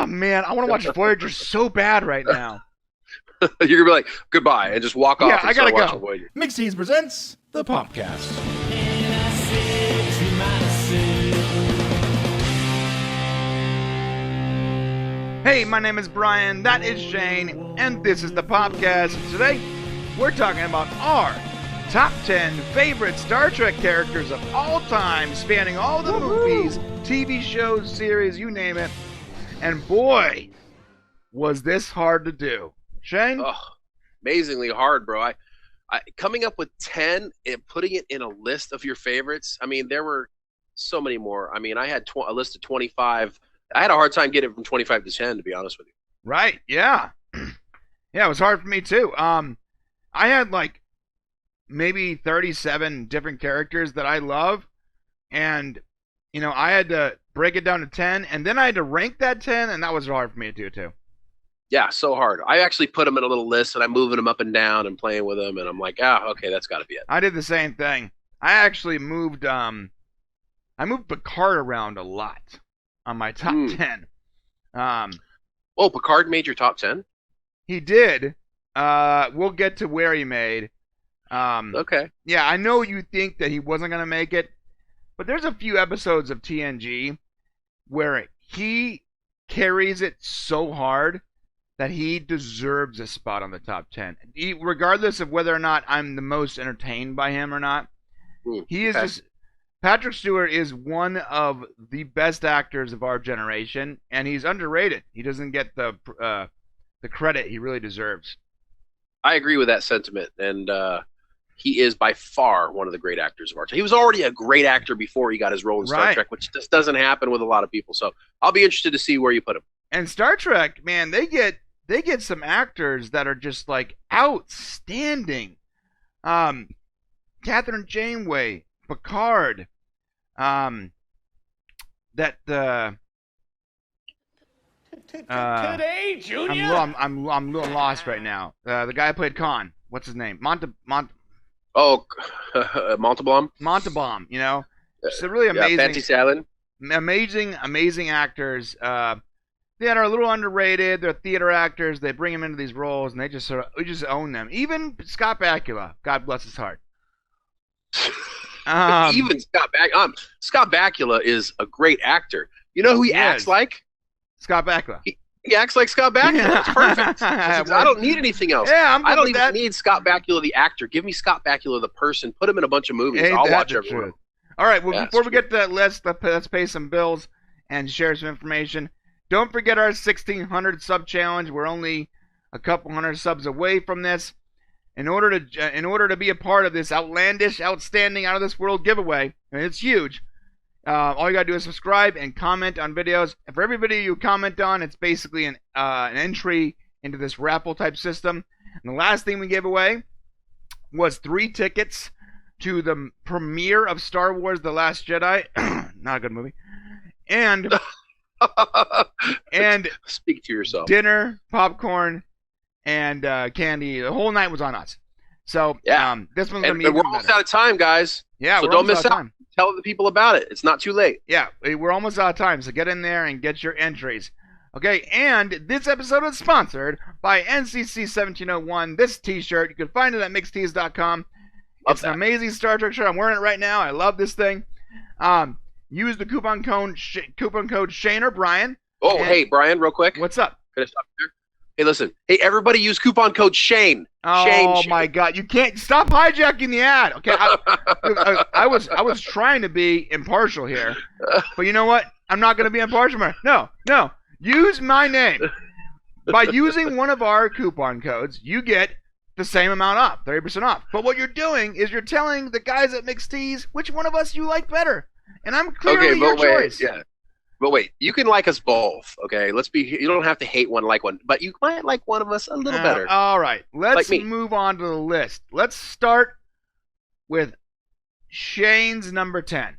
Oh man, I want to watch Voyager so bad right now. You're gonna be like, goodbye, and just walk off. I gotta go. Voyager. Mixed Teas presents the Popcast. Hey, my name is Brian, that is Shane, and this is the Popcast. Today, we're talking about our top 10 favorite Star Trek characters of all time, spanning all the movies, TV shows, series, you name it. And boy, was this hard to do. Shane? Oh, amazingly hard, bro. I coming up with 10 and putting it in a list of your favorites. I mean, there were so many more. I mean, I had a list of 25. I had a hard time getting it from 25 to 10, to be honest with you. Right, yeah. Yeah, it was hard for me too. I had like maybe 37 different characters that I love, and you know, I had to break it down to 10, and then I had to rank that 10, and that was hard for me to do too. Yeah, so hard. I actually put them in a little list, and I'm moving them up and down and playing with them, and I'm like, okay, that's got to be it. I did the same thing. I actually moved Picard around a lot on my top 10. Oh, Picard made your top 10? He did. We'll get to where he made. Okay. Yeah, I know you think that he wasn't going to make it, but there's a few episodes of TNG where he carries it so hard that he deserves a spot on the top 10. Regardless of whether or not I'm the most entertained by him or not. He is just... Patrick Stewart is one of the best actors of our generation, and he's underrated. He doesn't get the credit he really deserves. I agree with that sentiment, and he is by far one of the great actors of our time. He was already a great actor before he got his role in Star Trek, which just doesn't happen with a lot of people. So I'll be interested to see where you put him. And Star Trek, man, they get some actors that are just like outstanding. Catherine Janeway, Picard. Today, Junior. I'm a little lost right now. The guy who played Khan, what's his name? Montalban. Montalban. You know, it's a really amazing. Fancy Salad. Amazing actors. They are a little underrated. They're theater actors. They bring them into these roles, and we just own them. Even Scott Bakula, God bless his heart. Even Scott Bakula is a great actor. You know who he acts like? Scott Bakula. He acts like Scott Bakula. It's perfect. I don't need anything else. Yeah, I don't even need Scott Bakula the actor. Give me Scott Bakula the person. Put him in a bunch of movies. I'll watch everyone. All right. Well, before we get to that list, let's pay some bills and share some information. Don't forget our 1,600 sub challenge. We're only a couple hundred subs away from this. In order to be a part of this outlandish, outstanding, out of this world giveaway, and it's huge, all you gotta do is subscribe and comment on videos. And for every video you comment on, it's basically an entry into this raffle type system. And the last thing we gave away was 3 tickets to the premiere of Star Wars: The Last Jedi. Not a good movie. And speak to yourself. Dinner, popcorn, and candy. The whole night was on us. So this one's gonna be. We're almost out of time, guys. Yeah, so don't miss out. Tell the people about it. It's not too late. Yeah, we're almost out of time. So get in there and get your entries. Okay, and this episode is sponsored by NCC 1701. This T-shirt you can find it at mixtees.com. It's an amazing Star Trek shirt. I'm wearing it right now. I love this thing. Use the coupon code Shane or Brian. Oh, hey Brian, real quick. What's up? Can I stop there? Hey, listen. Hey, everybody use coupon code Shane. Oh, my God. You can't stop hijacking the ad. Okay. I was trying to be impartial here. But you know what? I'm not going to be impartial. No. Use my name. By using one of our coupon codes, you get the same amount off, 30% off. But what you're doing is you're telling the guys at Mixed Teas which one of us you like better. And I'm clearly your choice. Yeah. But wait, you can like us both, okay? You don't have to hate one, like one, but you might like one of us a little better. All right, let's move on to the list. Let's start with Shane's number 10.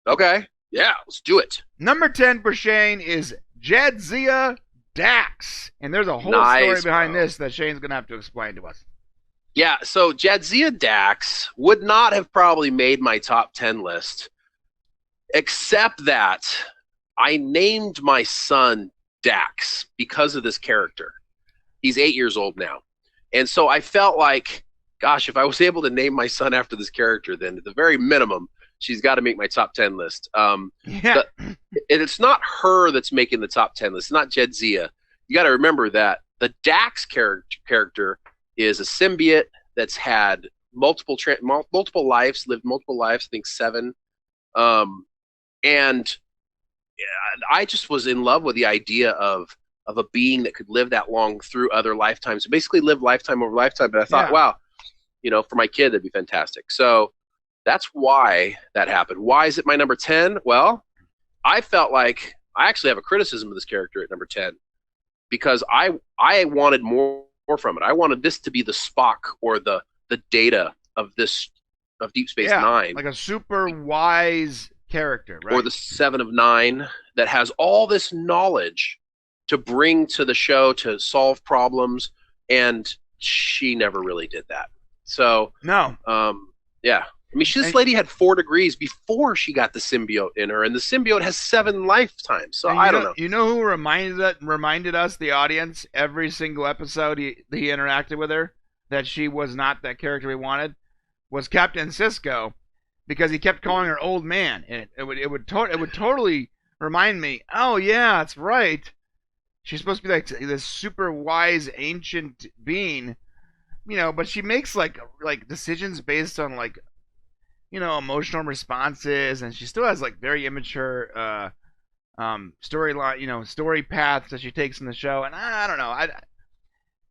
Okay, yeah, let's do it. Number 10 for Shane is Jadzia Dax. And there's a whole story behind this that Shane's going to have to explain to us. Yeah, so Jadzia Dax would not have probably made my top 10 list, except that I named my son Dax because of this character. He's 8 years old now. And so I felt like, gosh, if I was able to name my son after this character, then at the very minimum, she's got to make my top 10 list. Yeah. And it's not her that's making the top 10 list. It's not Jadzia. You got to remember that the Dax character is a symbiote that's had multiple lives, lived multiple lives, I think 7. And I just was in love with the idea of a being that could live that long through other lifetimes. So basically live lifetime over lifetime. But I thought, wow, for my kid, that'd be fantastic. So that's why that happened. Why is it my number 10? Well, I felt like I actually have a criticism of this character at number 10 because I wanted more from it. I wanted this to be the Spock or the Data of Deep Space Nine. Like a super wise character, right? Or the 7 of 9 that has all this knowledge to bring to the show to solve problems, and she never really did that. So no, yeah. I mean, this lady had 4 degrees before she got the symbiote in her, and the symbiote has 7 lifetimes. So I don't know. You know who reminded us, the audience, every single episode he interacted with her, that she was not that character we wanted, was Captain Sisko, because he kept calling her old man, and it would totally remind me. Oh yeah, that's right. She's supposed to be like this super wise ancient being, but she makes like decisions based on like, emotional responses, and she still has like very immature storyline, story paths that she takes in the show, and I don't know.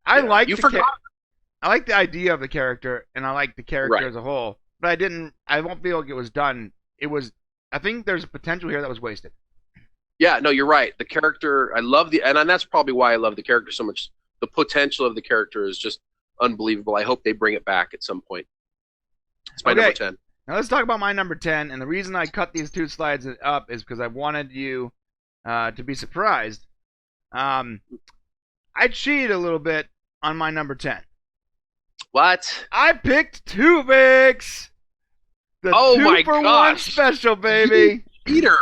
I like I like the idea of the character, and I like the character as a whole, but I won't feel like it was done. I think there's a potential here that was wasted. Yeah, no, you're right. The character, I love and that's probably why I love the character so much. The potential of the character is just unbelievable. I hope they bring it back at some point. It's my number 10. Now let's talk about my number 10, and the reason I cut these 2 slides up is because I wanted you to be surprised. I cheated a little bit on my number 10. What? I picked Tuvix! The 2-for-1 special, baby! Peter!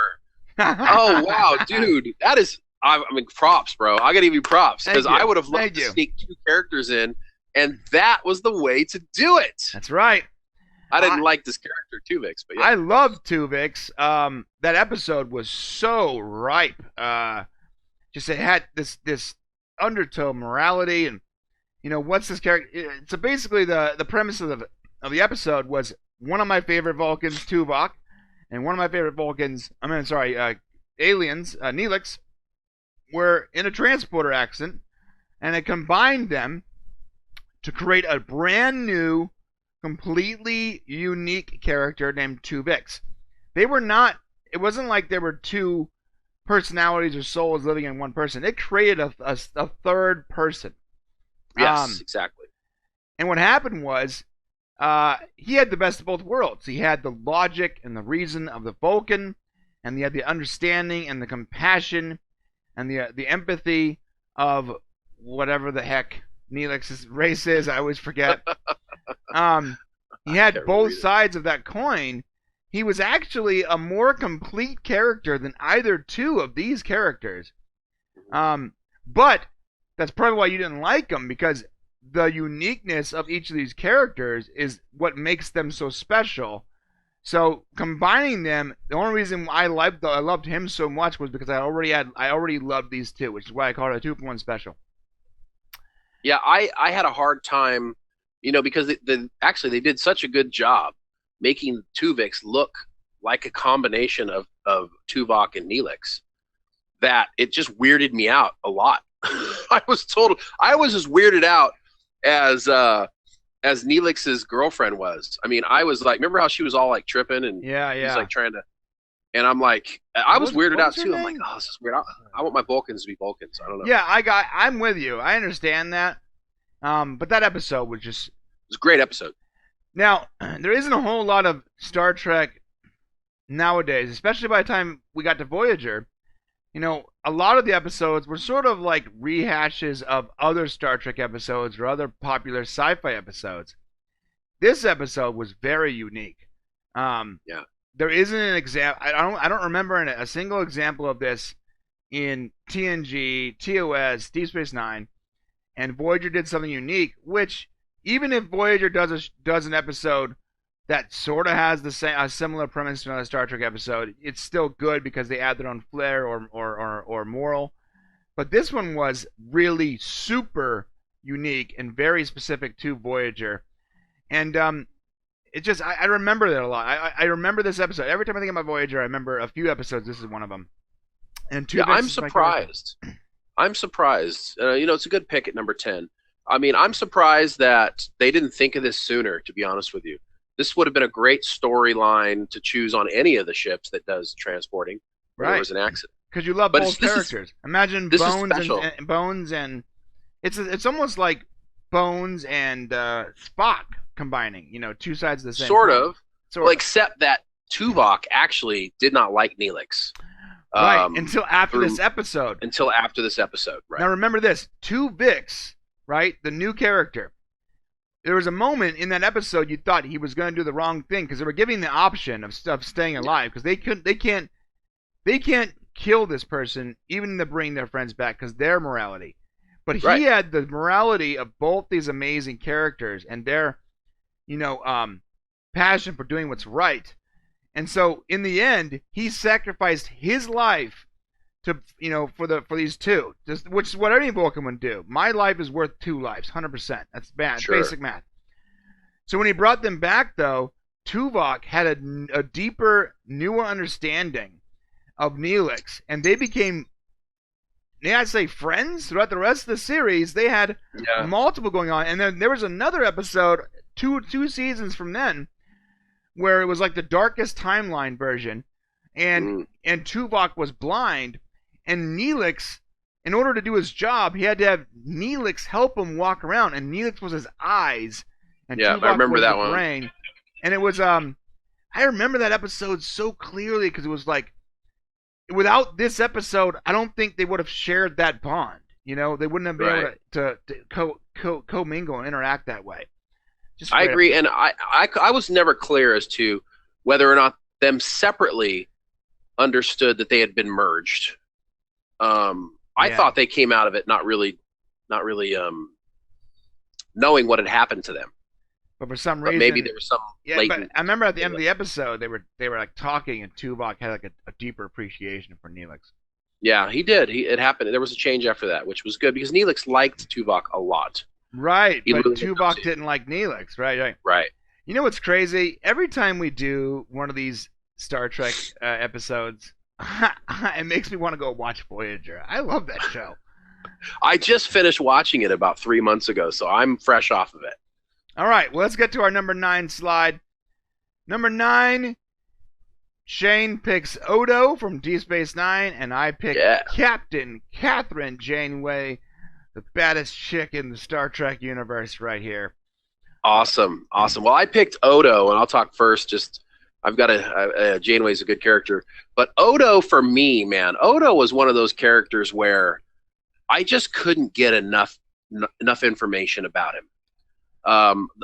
Oh, wow, dude. That is, I mean, props, bro. I gotta give you props, because I would have loved to sneak 2 characters in, and that was the way to do it. That's right. I didn't like this character, Tuvix, but yeah. I loved Tuvix. That episode was so ripe. Just it had this undertow morality, and what's this character? So basically, the premise of the episode was one of my favorite Vulcans, Tuvok, and one of my favorite aliens, Neelix, were in a transporter accident, and it combined them to create a brand new, completely unique character named Tuvix. It wasn't like there were 2 personalities or souls living in one person. It created a third person. Yes, exactly. And what happened was, he had the best of both worlds. He had the logic and the reason of the Vulcan, and he had the understanding and the compassion and the empathy of whatever the heck Neelix's race is. I always forget. He had both sides of that coin. He was actually a more complete character than either 2 of these characters. But that's probably why you didn't like him, because the uniqueness of each of these characters is what makes them so special. So combining them, the only reason I loved him so much was because I already loved these 2, which is why I called it a 2-for-1 special. Yeah, I had a hard time, because they did such a good job making Tuvix look like a combination of Tuvok and Neelix that it just weirded me out a lot. I was as weirded out as Neelix's girlfriend was. I mean, I was like, remember how she was all like tripping and she's like trying to, and I'm like, I was weirded out too. I'm like, oh, this is weird. I want my Vulcans to be Vulcans. I don't know. Yeah, I'm with you. I understand that. But that episode was just, it was a great episode. Now, there isn't a whole lot of Star Trek nowadays, especially by the time we got to Voyager. A lot of the episodes were sort of like rehashes of other Star Trek episodes or other popular sci-fi episodes. This episode was very unique. Yeah. there isn't an example. I don't remember a single example of this in TNG, TOS, Deep Space Nine, and Voyager did something unique. Which even if Voyager does an episode that sort of has a similar premise to another Star Trek episode, it's still good because they add their own flair or moral. But this one was really super unique and very specific to Voyager, and it just I remember that a lot. I remember this episode every time I think about Voyager. I remember a few episodes. This is one of them. And I'm surprised. I'm surprised. It's a good pick at number 10. I mean, I'm surprised that they didn't think of this sooner. To be honest with you, this would have been a great storyline to choose on any of the ships that does transporting. Where there was an accident. Because you love both characters. Imagine Bones and it's almost like Bones and Spock combining. Two sides of the same. Sort of. Well, except that Tuvok actually did not like Neelix. Right, until after this episode. Until after this episode, right. Now remember this, Tuvix, right, the new character, there was a moment in that episode you thought he was going to do the wrong thing because they were giving the option of staying alive because they can't kill this person even to bring their friends back because their morality. But he had the morality of both these amazing characters and their, passion for doing what's right. And so in the end, he sacrificed his life to, for these two, which is what any Vulcan would do. My life is worth 2 lives, 100%. That's bad, basic math. So when he brought them back, though, Tuvok had a deeper, newer understanding of Neelix, and they became, I'd say, friends throughout the rest of the series. They had multiple going on, and then there was another episode, two seasons from then, where it was like the darkest timeline version, and Tuvok was blind, and Neelix, in order to do his job, he had to have Neelix help him walk around, and Neelix was his eyes, and Tuvok I remember was that the one. brain. And it was I remember that episode so clearly because it was like, without this episode, I don't think they would have shared that bond. They wouldn't have been able to co-mingle and interact that way. I agree, and I was never clear as to whether or not them separately understood that they had been merged. I thought they came out of it not really knowing what had happened to them. But for some reason, maybe there was some. But I remember at the end of the episode, they were like talking, and Tuvok had like a deeper appreciation for Neelix. Yeah, he did. It happened. There was a change after that, which was good because Neelix liked Tuvok a lot. Right, but Tuvok didn't like Neelix. Right. You know what's crazy? Every time we do one of these Star Trek episodes, it makes me want to go watch Voyager. I love that show. I just finished watching it about 3 months ago, so I'm fresh off of it. All right, well, let's get to our number 9 slide. Number 9, Shane picks Odo from Deep Space Nine, and I pick Captain Catherine Janeway, the baddest chick in the Star Trek universe right here. Awesome. Well, I picked Odo, and I'll talk first. I've got Janeway's a good character. But Odo, for me, man, Odo was one of those characters where I just couldn't get enough information about him.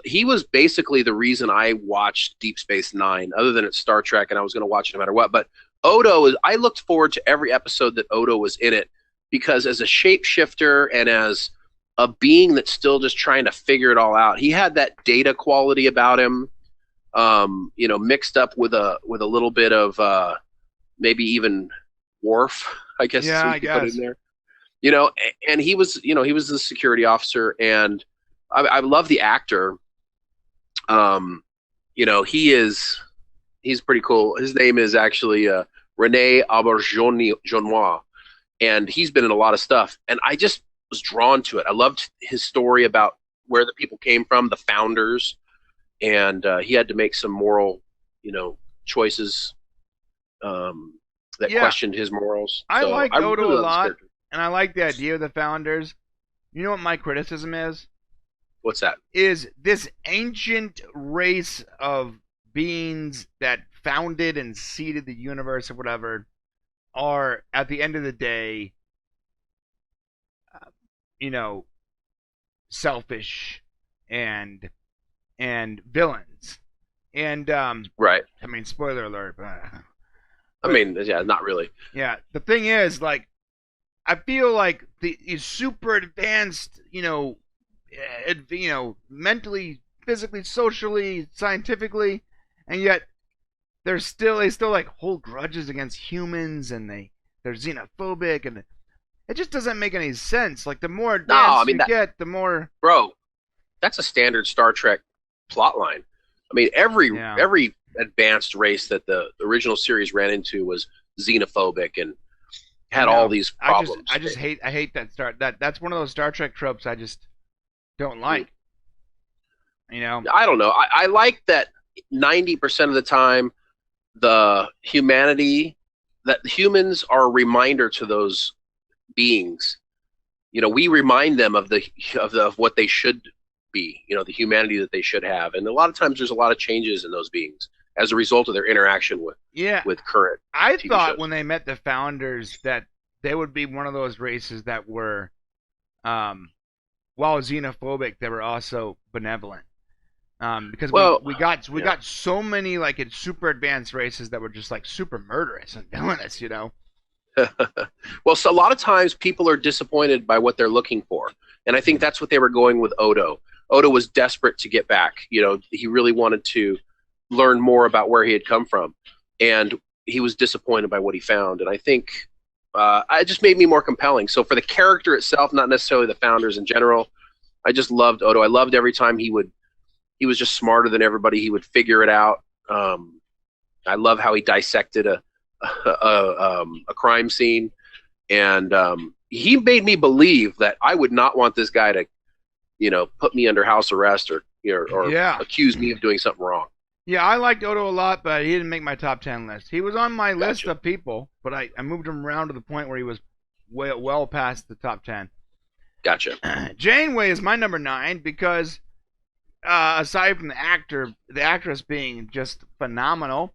He was basically the reason I watched Deep Space Nine, other than it's Star Trek, and I was going to watch it no matter what. But I looked forward to every episode that Odo was in it, because as a shapeshifter and as a being that's still just trying to figure it all out, he had that data quality about him, mixed up with a little bit of maybe even Worf, I guess. Yeah, I guess. Put in there. And he was the security officer, and I love the actor. He's pretty cool. His name is actually Rene Auberjonois, and he's been in a lot of stuff. And I just was drawn to it. I loved his story about where the people came from, the founders, and he had to make some moral, choices that questioned his morals. I like Odo a lot, and I like the idea of the founders. You know what my criticism is? What's that? Is this ancient race of beings that founded and seeded the universe or whatever are, at the end of the day, selfish and villains. And right. I mean, spoiler alert. I mean, yeah, not really. Yeah, the thing is, like, I feel like these super advanced, mentally, physically, socially, scientifically, and yet they still like hold grudges against humans, and they're xenophobic, and it just doesn't make any sense. Like, the more advanced you get, the more. Bro, that's a standard Star Trek plot line. I mean, every advanced race that the original series ran into was xenophobic and had all these problems. I hate that's one of those Star Trek tropes I just don't like. You know? I don't know. I like that 90% of the time the humanity, that humans are a reminder to those beings. You know, we remind them of what they should be, you know, the humanity that they should have. And a lot of times there's a lot of changes in those beings as a result of their interaction with current I TV thought shows. when they met the founders that they would be one of those races that were, while xenophobic, they were also benevolent. Because we got so many like super advanced races that were just like super murderous and villainous, you know. Well, so a lot of times people are disappointed by what they're looking for, and I think that's what they were going with Odo. Odo was desperate to get back. You know, he really wanted to learn more about where he had come from, and he was disappointed by what he found. And I think it just made me more compelling. So for the character itself, not necessarily the founders in general, I just loved Odo. I loved every time he was just smarter than everybody. He would figure it out. I love how he dissected a crime scene, and he made me believe that I would not want this guy to, you know, put me under house arrest or accuse me of doing something wrong. Yeah, I liked Odo a lot, but he didn't make my top 10 list. He was on my list of people, but I moved him around to the point where he was well past the top 10. Gotcha. Janeway is my number 9 because aside from the actress being just phenomenal,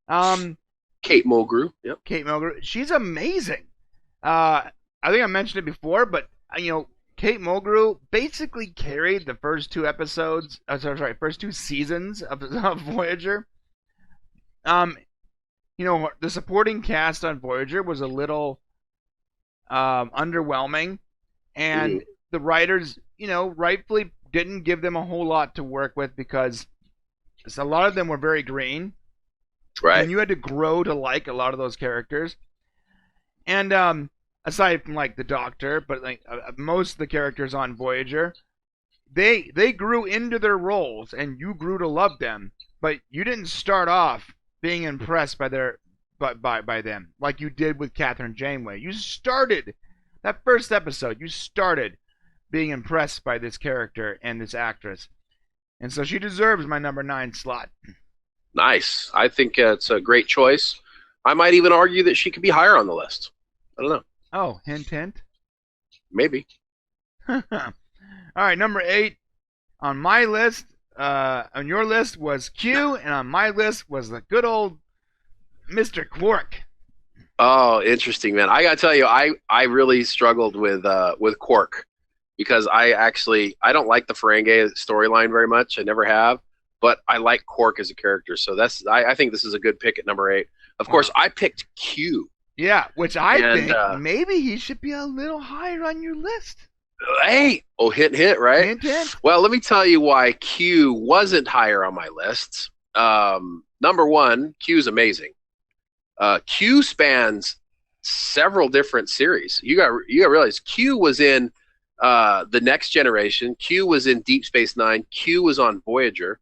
Kate Mulgrew. Yep. Kate Mulgrew, she's amazing. I think I mentioned it before, but you know, Kate Mulgrew basically carried the first two episodes. First two seasons of Voyager. You know, the supporting cast on Voyager was a little underwhelming, and the writers, you know, rightfully didn't give them a whole lot to work with because a lot of them were very green. Right. And you had to grow to like a lot of those characters. And aside from like the Doctor, but like most of the characters on Voyager, they grew into their roles and you grew to love them, but you didn't start off being impressed by them like you did with Catherine Janeway. You started that first episode, you started being impressed by this character and this actress. And so she deserves my number 9 slot. Nice. I think it's a great choice. I might even argue that she could be higher on the list. I don't know. Oh, hint, hint. Maybe. All right, number 8 on my list. On your list was Q, and on my list was the good old Mr. Quark. Oh, interesting, man. I gotta tell you, I really struggled with Quark because I don't like the Ferengi storyline very much. I never have. But I like Quark as a character, so I think this is a good pick at number 8. Of course, I picked Q. Yeah, which I think maybe he should be a little higher on your list. Hey, hint, right? Hint, hint. Well, let me tell you why Q wasn't higher on my list. Number 1, Q's amazing. Q spans several different series. You got to realize Q was in The Next Generation. Q was in Deep Space Nine. Q was on Voyager.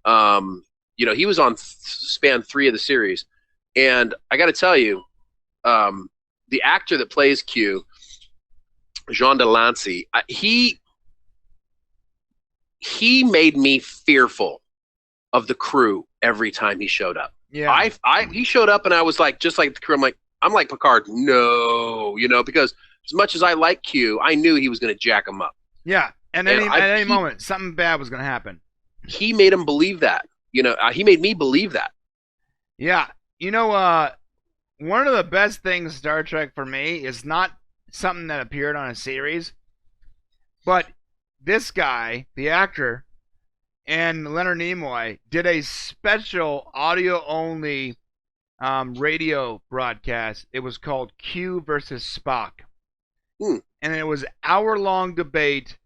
You know, he was on span 3 of the series, and I got to tell you, the actor that plays Q, Jean Delancey, he made me fearful of the crew every time he showed up. Yeah, he showed up, and I was like, just like the crew, I'm like Picard, no, you know, because as much as I like Q, I knew he was going to jack him up. Yeah, and at any moment, something bad was going to happen. He made him believe that. You know, he made me believe that. Yeah. You know, one of the best things Star Trek for me is not something that appeared on a series, but this guy, the actor, and Leonard Nimoy did a special audio-only radio broadcast. It was called Q versus Spock. And it was an hour-long debate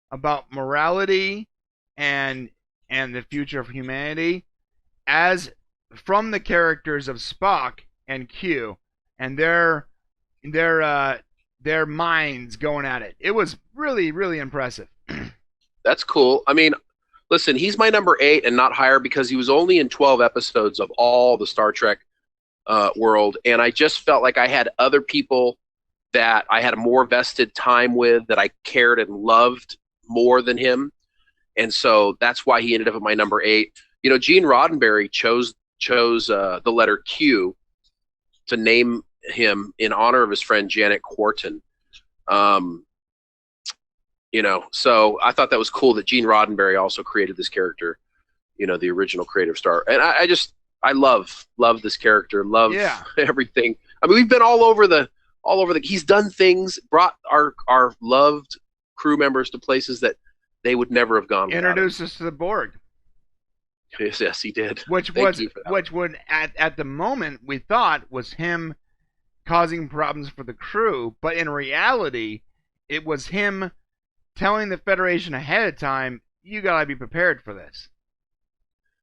about morality and the future of humanity as from the characters of Spock and Q and their minds going at it. It was really, really impressive. That's cool. I mean, listen, he's my number 8 and not higher because he was only in 12 episodes of all the Star Trek world, and I just felt like I had other people that I had a more vested time with, that I cared and loved more than him, and so that's why he ended up at my number 8. You know, Gene Roddenberry chose the letter Q to name him in honor of his friend Janet Quarton. You know, so I thought that was cool that Gene Roddenberry also created this character, you know, the original creative star. And I love this character, love everything. I mean, we've been all over the, he's done things, brought our loved crew members to places that they would never have gone. Introduced us to the Borg. Yes, he did. Which would at the moment we thought was him causing problems for the crew, but in reality, it was him telling the Federation ahead of time, you gotta be prepared for this.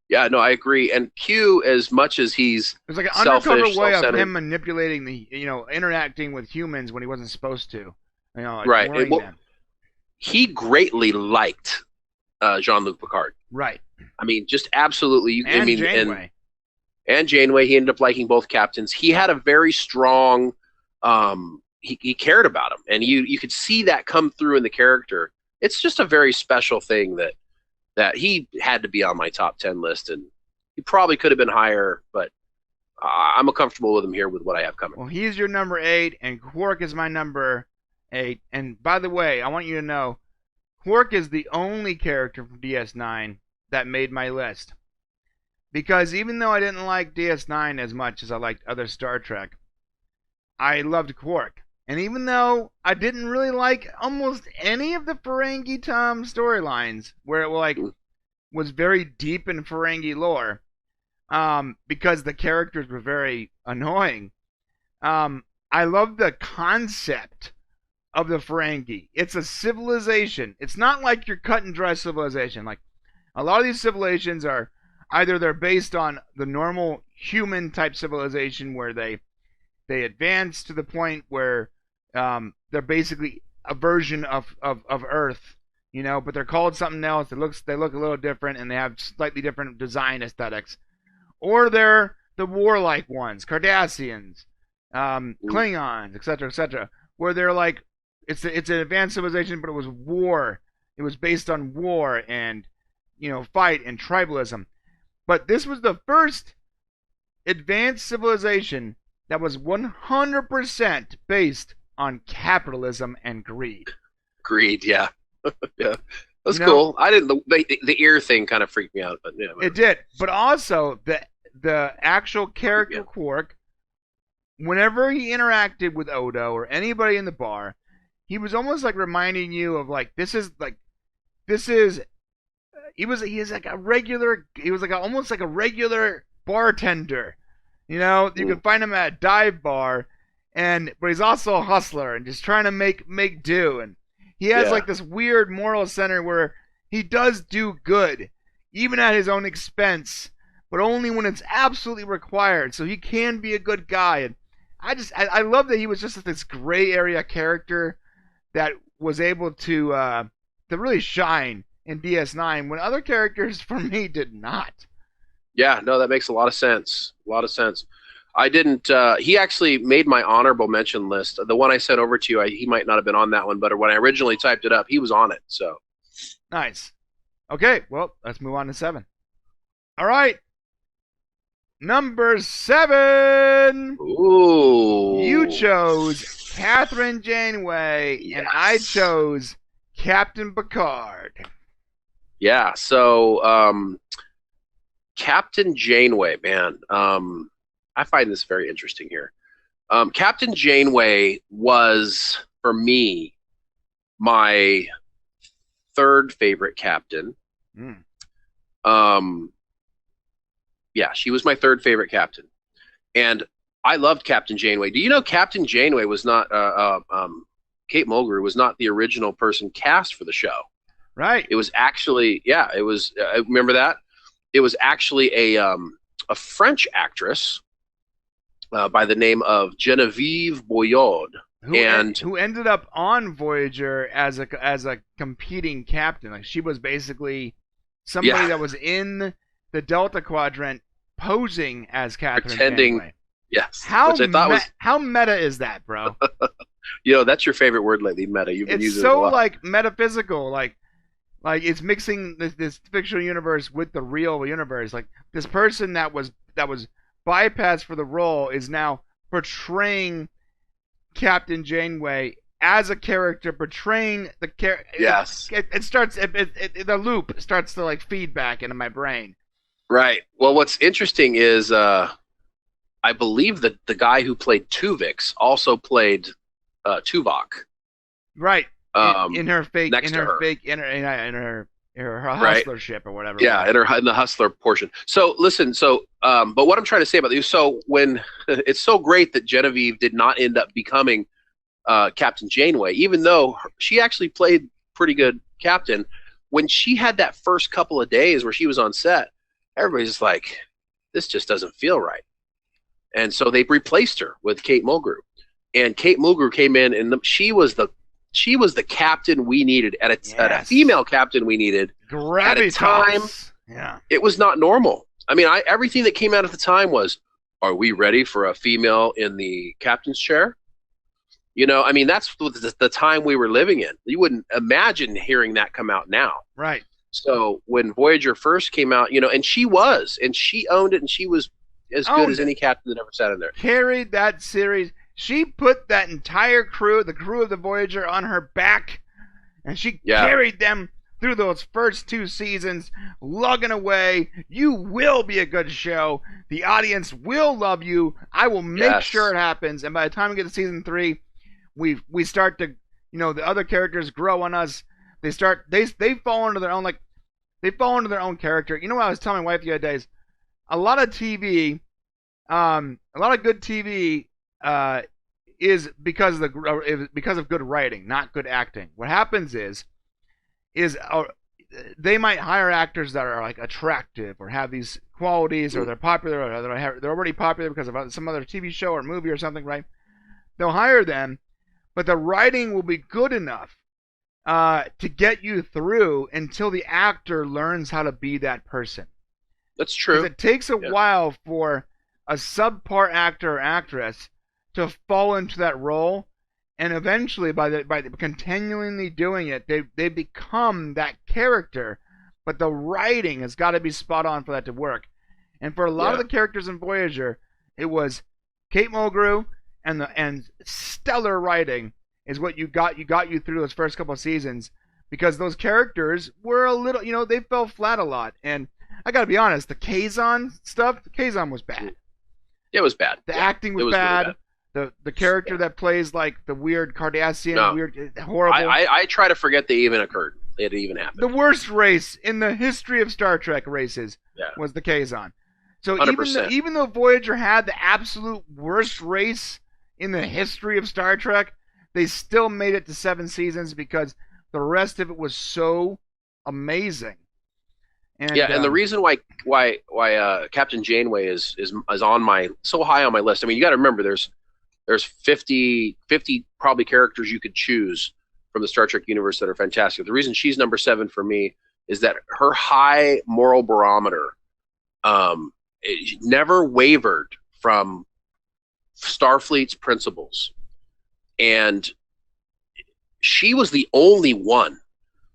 Yeah, no, I agree. And Q, as much as he's there's like an undercover way of him manipulating the, interacting with humans when he wasn't supposed to. Right. He greatly liked Jean-Luc Picard. Right. I mean, just absolutely. Janeway. And Janeway, he ended up liking both captains. He had a very strong. He cared about him, and you could see that come through in the character. It's just a very special thing that he had to be on my top 10 list, and he probably could have been higher, but I'm comfortable with him here with what I have coming. Well, he's your number 8, and Quark is my number 8. And by the way, I want you to know, Quark is the only character from DS9 that made my list. Because even though I didn't like DS9 as much as I liked other Star Trek, I loved Quark. And even though I didn't really like almost any of the Ferengi Tom storylines, where it was very deep in Ferengi lore, because the characters were very annoying, I love the concept of the Ferengi. It's a civilization. It's not like your cut and dry civilization. Like a lot of these civilizations are either they're based on the normal human type civilization where they advance to the point where they're basically a version of Earth, but they're called something else. They look a little different and they have slightly different design aesthetics. Or they're the warlike ones, Cardassians, Klingons, etc., where they're like it's an advanced civilization, but it was war. It was based on war and fight and tribalism. But this was the first advanced civilization that was 100% based on capitalism and greed. Greed, yeah. Yeah. That's cool. I didn't. The ear thing kind of freaked me out, but yeah. It did. But also the actual character Quark, whenever he interacted with Odo or anybody in the bar, he was almost like reminding you of he was almost like a regular bartender. You can find him at a dive bar, but he's also a hustler and just trying to make do. And he has this weird moral center where he does do good, even at his own expense, but only when it's absolutely required. So he can be a good guy. And I love that he was just this gray area character that was able to really shine in DS9 when other characters for me did not. Yeah, no, that makes a lot of sense. I didn't. He actually made my honorable mention list. The one I sent over to you, he might not have been on that one, but when I originally typed it up, he was on it. So nice. Okay, well, let's move on to 7. All right, number 7. Ooh. You chose Catherine Janeway, and I chose Captain Picard. Yeah. So, Captain Janeway, man. I find this very interesting here. Captain Janeway was, for me, my third favorite captain. Yeah, she was my third favorite captain, and I loved Captain Janeway. Do you know Captain Janeway was not Kate Mulgrew was not the original person cast for the show? Right. It was actually it was. Remember that? It was actually a French actress by the name of Genevieve Boyard, who ended up on Voyager as a competing captain. Like she was basically somebody that was in the Delta Quadrant posing as Catherine pretending. Janeway. Yes. How which I thought was how meta is that, bro? That's your favorite word lately, meta. You've been using it a lot. It's so like metaphysical, like it's mixing this fictional universe with the real universe. Like this person that was bypassed for the role is now portraying Captain Janeway as a character, portraying the character. Yes. It starts. The loop starts to like feedback into my brain. Right. Well, what's interesting is I believe that the guy who played Tuvix also played Tuvok. Right. In her fake, next in her to her. fake, in her hustler Right. ship or whatever. Yeah, in the hustler portion. So listen, but what I'm trying to say about you, so when it's so great that Genevieve did not end up becoming Captain Janeway, even though she actually played pretty good captain, when she had that first couple of days where she was on set, everybody's like, this just doesn't feel right. And so they replaced her with Kate Mulgrew. And Kate Mulgrew came in, and she was the captain we needed at a female captain we needed at a time. Yeah, it was not normal. I mean, everything that came out at the time was, "Are we ready for a female in the captain's chair?" I mean, that's the time we were living in. You wouldn't imagine hearing that come out now. right. So when Voyager first came out, and she owned it, and she was as good as any captain that ever sat in there. Carried that series. She put that entire crew, the crew of the Voyager, on her back, and she carried them through those first 2 seasons, lugging away. You will be a good show. The audience will love you. I will make sure it happens. And by the time we get to season 3, we start to, the other characters grow on us. They fall into their own, they fall into their own character. You know what I was telling my wife the other day is, a lot of TV, a lot of good TV, is because of good writing, not good acting. What happens is they might hire actors that are like attractive or have these qualities, or they're popular, or they're already popular because of some other TV show or movie or something, right? They'll hire them, but the writing will be good enough to get you through until the actor learns how to be that person. That's true. It takes a while for a subpar actor or actress to fall into that role, and eventually, by continually doing it, they become that character. But the writing has got to be spot on for that to work. And for a lot of the characters in Voyager, it was Kate Mulgrew and stellar writing is what you got you through those first couple of seasons, because those characters were a little, they fell flat a lot. And I got to be honest, the Kazon stuff, Kazon was bad. It was bad. The acting was bad. Really bad. The character that plays like the weird Cardassian, horrible. I try to forget they even occurred. It even happened. The worst race in the history of Star Trek races was the Kazon. So 100%. even though Voyager had the absolute worst race in the history of Star Trek, they still made it to 7 seasons because the rest of it was so amazing. And the reason why Captain Janeway is on so high on my list. I mean, you got to remember there's 50 probably characters you could choose from the Star Trek universe that are fantastic. The reason she's number 7 for me is that her high moral barometer never wavered from Starfleet's principles, and she was the only one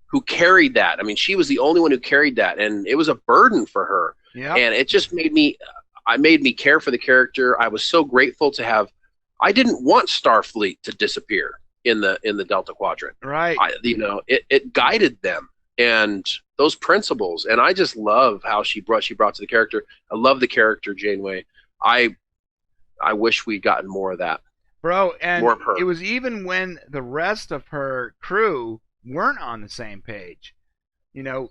who carried that. I mean, she was the only one who carried that, and it was a burden for her. Yeah. And it just made me care for the character. I was so grateful to have. I didn't want Starfleet to disappear in the Delta Quadrant. Right. It guided them and those principles, and I just love how she brought to the character. I love the character Janeway. I wish we'd gotten more of that. Bro, and more of her. It was even when the rest of her crew weren't on the same page.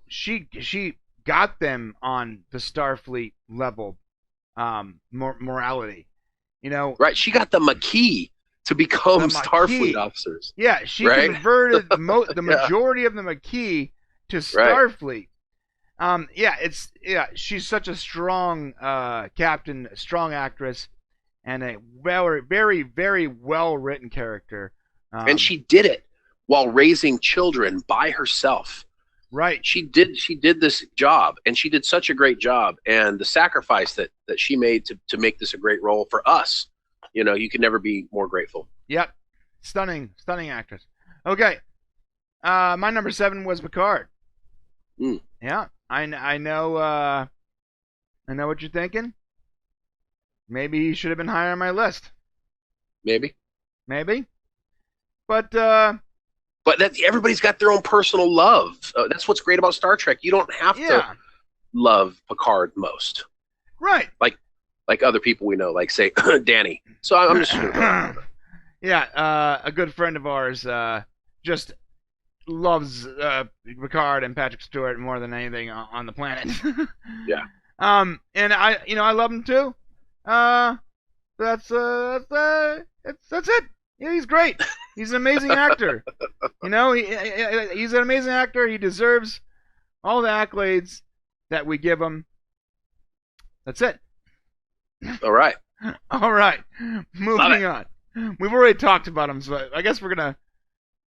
She got them on the Starfleet level morality. Right. She got the Maquis to become Starfleet officers. Yeah, she right? converted the majority of the Maquis to Starfleet. Right. She's such a strong captain, a strong actress, and a very, very, very well written character. And she did it while raising children by herself. Right. She did this job, and she did such a great job. And the sacrifice that she made to make this a great role for us, you can never be more grateful. Yep. Stunning actress. Okay. My number 7 was Picard. Yeah. I know what you're thinking. Maybe he should have been higher on my list. Maybe. But everybody's got their own personal love. That's what's great about Star Trek. You don't have to love Picard most. Right. Like other people we know, like say Danny. So I'm just a good friend of ours just loves Picard and Patrick Stewart more than anything on the planet. Yeah. And I love him too. That's it. Yeah, he's great. He's an amazing actor. He's an amazing actor. He deserves all the accolades that we give him. That's it. All right. Moving on. We've already talked about him, so I guess we're gonna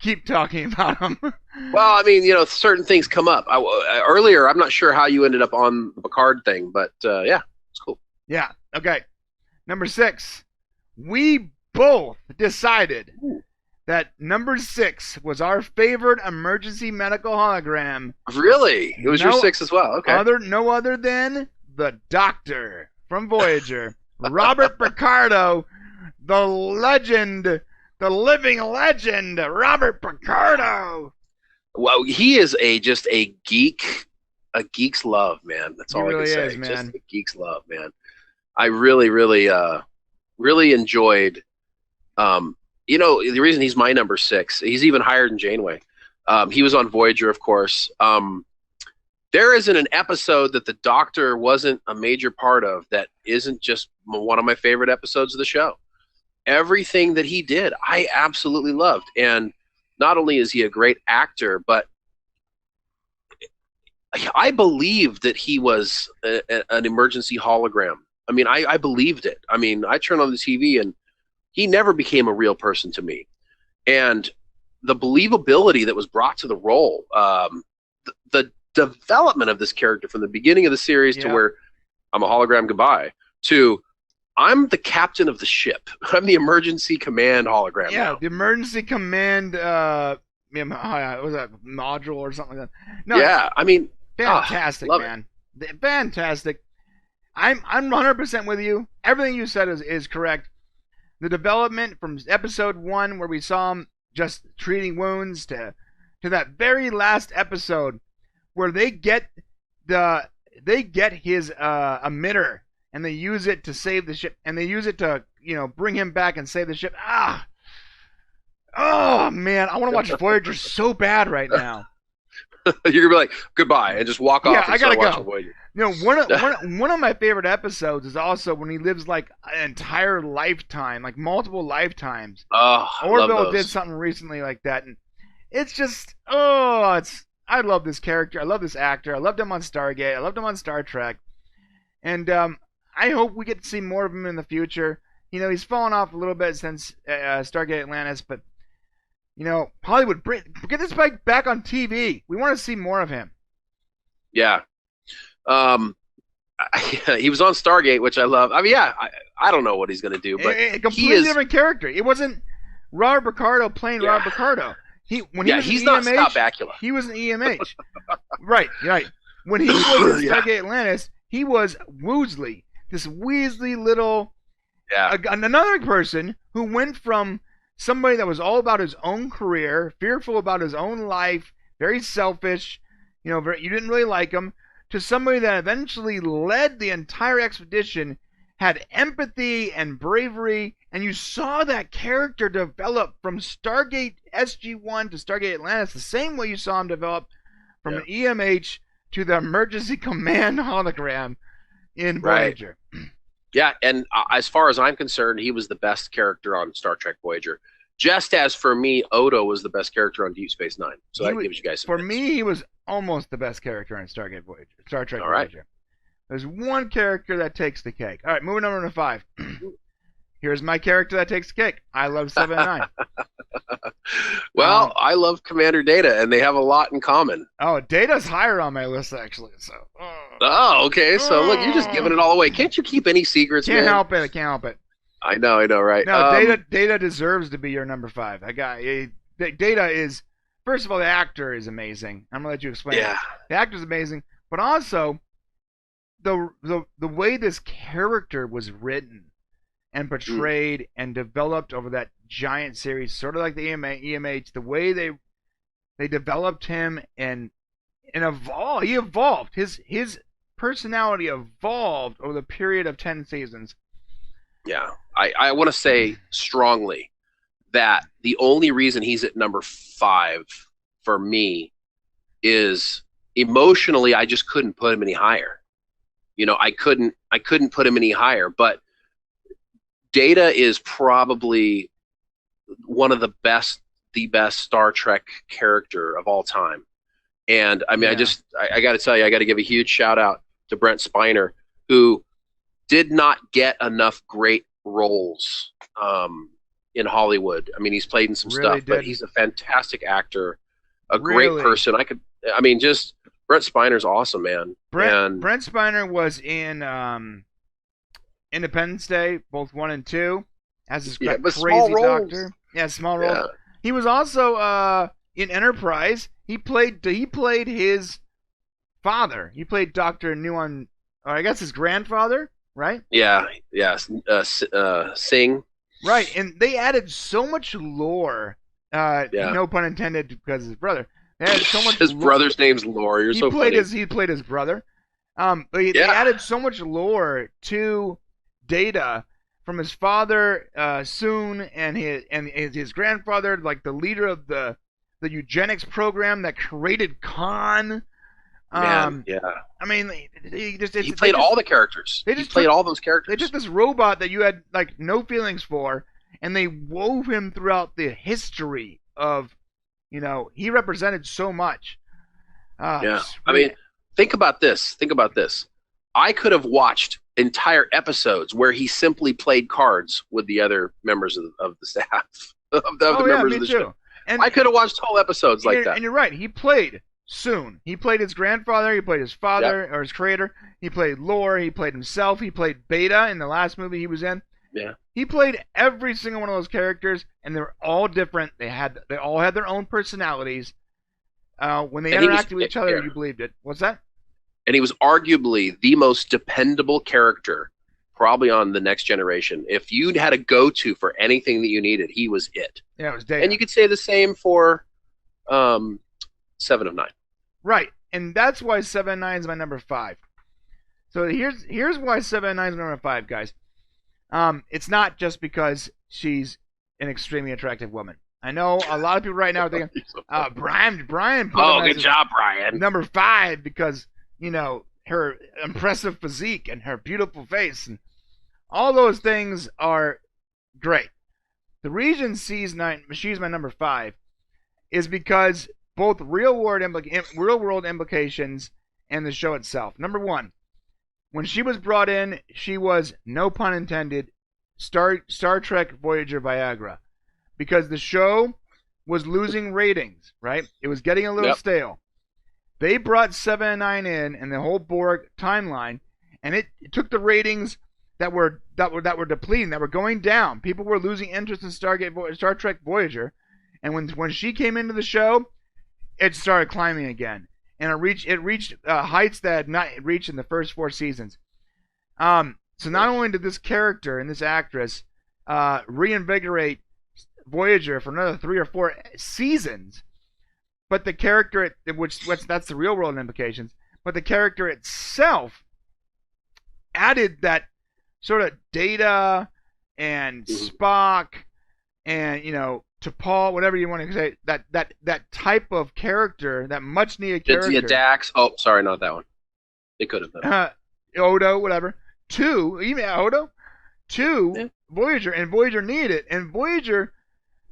keep talking about him. Well, I mean, certain things come up. Earlier, I'm not sure how you ended up on the Picard thing, but yeah, it's cool. Yeah. Okay. Number 6. We both decided that number 6 was our favorite emergency medical hologram. Really? It was your 6 as well. Okay. No other than the Doctor from Voyager, Robert Picardo, the legend, the living legend, Robert Picardo. Well, he is just a geek, a geek's love, man. That's all I can say. Man. Just a geek's love, man. I really, really, really enjoyed. The reason he's my number 6, he's even higher than Janeway. He was on Voyager, of course. There isn't an episode that the Doctor wasn't a major part of that isn't just one of my favorite episodes of the show. Everything that he did, I absolutely loved. And not only is he a great actor, but I believed that he was an emergency hologram. I mean, I believed it. I mean, I turned on the TV and he never became a real person to me. And the believability that was brought to the role, the development of this character from the beginning of the series to where I'm a hologram, goodbye, to I'm the captain of the ship. I'm the emergency command hologram. Yeah, now. The emergency command was that module or something like that? No. Yeah, I mean, fantastic, man. Fantastic. I'm 100% with you. Everything you said is correct. The development from episode 1 where we saw him just treating wounds to that very last episode where they get his emitter and they use it to save the ship and they use it to bring him back and save the ship. Oh man, I want to watch Voyager so bad right now. You're gonna be like goodbye and just walk off. Yeah, I gotta go. Voyager. One of my favorite episodes is also when he lives like an entire lifetime, like multiple lifetimes. Oh, Orville did something recently like that, and it's just I love this character. I love this actor. I loved him on Stargate. I loved him on Star Trek, and I hope we get to see more of him in the future. He's fallen off a little bit since Stargate Atlantis, but Hollywood, get this back on TV. We want to see more of him. Yeah. He was on Stargate, which I love. I mean, I don't know what he's going to do, but a completely different character. It wasn't Robert Picardo playing Robert Picardo. He's not Scott Bakula. He was an EMH. right. When he was in Stargate Atlantis, he was Woosley, this Weasley little another person who went from somebody that was all about his own career, fearful about his own life, very selfish, you didn't really like him, to somebody that eventually led the entire expedition, had empathy and bravery, and you saw that character develop from Stargate SG-1 to Stargate Atlantis the same way you saw him develop from an EMH to the emergency command hologram in Voyager. Yeah, and as far as I'm concerned, he was the best character on Star Trek Voyager. Just as for me, Odo was the best character on Deep Space Nine. So that gives you guys some For hints. me, he was almost the best character on Star Trek Voyager. All right. There's one character that takes the cake. All right, moving on to 5. Here's my character that takes the cake. I love 7 and 9. Well, I love Commander Data, and they have a lot in common. Oh, Data's higher on my list, actually. So. Oh, okay. So, look, you're just giving it all away. Can't you keep any secrets, Can't man? help it. I can't help it. I know, right? No, Data deserves to be your number 5. Data is, first of all, the actor is amazing. I'm gonna let you explain. Yeah. The actor's amazing, but also the way this character was written and portrayed and developed over that giant series, sort of like the EMH, the way they developed him and evolved. He evolved. His personality evolved over the period of 10 seasons. Yeah, I want to say strongly that the only reason he's at number 5 for me is emotionally I just couldn't put him any higher. I couldn't put him any higher, but Data is probably one of the best Star Trek character of all time. And I mean, yeah. I got to tell you, I got to give a huge shout out to Brent Spiner, who did not get enough great roles in Hollywood. I mean, he's played in some stuff, but he's a fantastic actor, a great person. Just Brent Spiner's awesome, man. Brent Spiner was in Independence Day, both 1 and 2, as this crazy doctor. Yeah, small roles. Yeah. He was also in Enterprise. He played his father. He played Dr. Nuon, or I guess his grandfather, right? Yeah. Singh. Right, and they added so much lore. No pun intended, because his brother. They added so much. His brother's name's Lore. You're so funny. He played his brother. But they added so much lore to Data from his father, Soon, and his grandfather, like the leader of the eugenics program that created Khan. Man, yeah. I mean, he played all the characters. He played all those characters. They took this robot that you had like no feelings for, and they wove him throughout the history of, he represented so much. Yeah, I mean, think about this. I could have watched entire episodes where he simply played cards with the other members of the staff, of the members of the show. And I could have watched whole episodes like that. And you're right. He played Soon. He played his grandfather. He played his father, or his creator. He played Lore. He played himself. He played Beta in the last movie he was in. Yeah. He played every single one of those characters, and they were all different. They all had their own personalities. When they interacted with each other, you believed it. What's that? And he was arguably the most dependable character probably on the Next Generation. If you had a go-to for anything that you needed, he was it. Yeah, it was Data. And you could say the same for 7 of 9. Right, and that's why 7 of 9 is my number 5. So here's why 7 of 9 is my number 5, guys. It's not just because she's an extremely attractive woman. I know a lot of people right now are thinking, Brian. Oh, good job, Brian. Number 5 because, her impressive physique and her beautiful face and all those things are great. The reason she's my number 5 is because both real world implications and the show itself. Number 1, when she was brought in, she was, no pun intended, Star Trek Voyager Viagra, because the show was losing ratings, right? It was getting a little stale. They brought 7 and 9 in, and the whole Borg timeline, and it took the ratings that were depleting, that were going down. People were losing interest in Star Trek Voyager, and when she came into the show, it started climbing again, and it reached heights that had not reached in the first 4 seasons. So not only did this character and this actress reinvigorate Voyager for another 3 or 4 seasons, but the character, that's the real world implications, but the character itself added that sort of Data and Spock and, T'Pol, whatever you want to say, that type of character, that much needed character. Jadzia Dax. Oh, sorry, not that one. They could have done. Odo, whatever. Even Odo. Voyager, and Voyager needed it. And Voyager,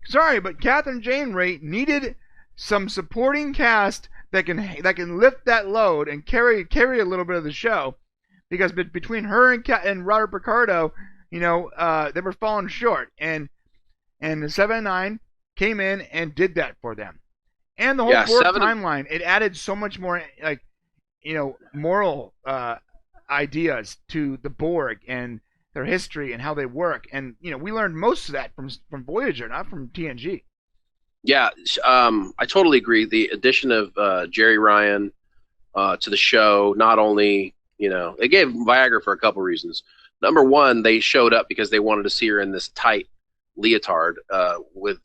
sorry, but Catherine Janeway needed some supporting cast that can lift that load and carry a little bit of the show, because between her and Robert Picardo, they were falling short, and the 7 and 9 came in and did that for them, and the whole Borg timeline. It added so much more, moral ideas to the Borg and their history and how they work, and we learned most of that from Voyager, not from TNG. Yeah, I totally agree. The addition of Jeri Ryan to the show, not only, they gave Viagra for a couple reasons. Number one, they showed up because they wanted to see her in this tight leotard with,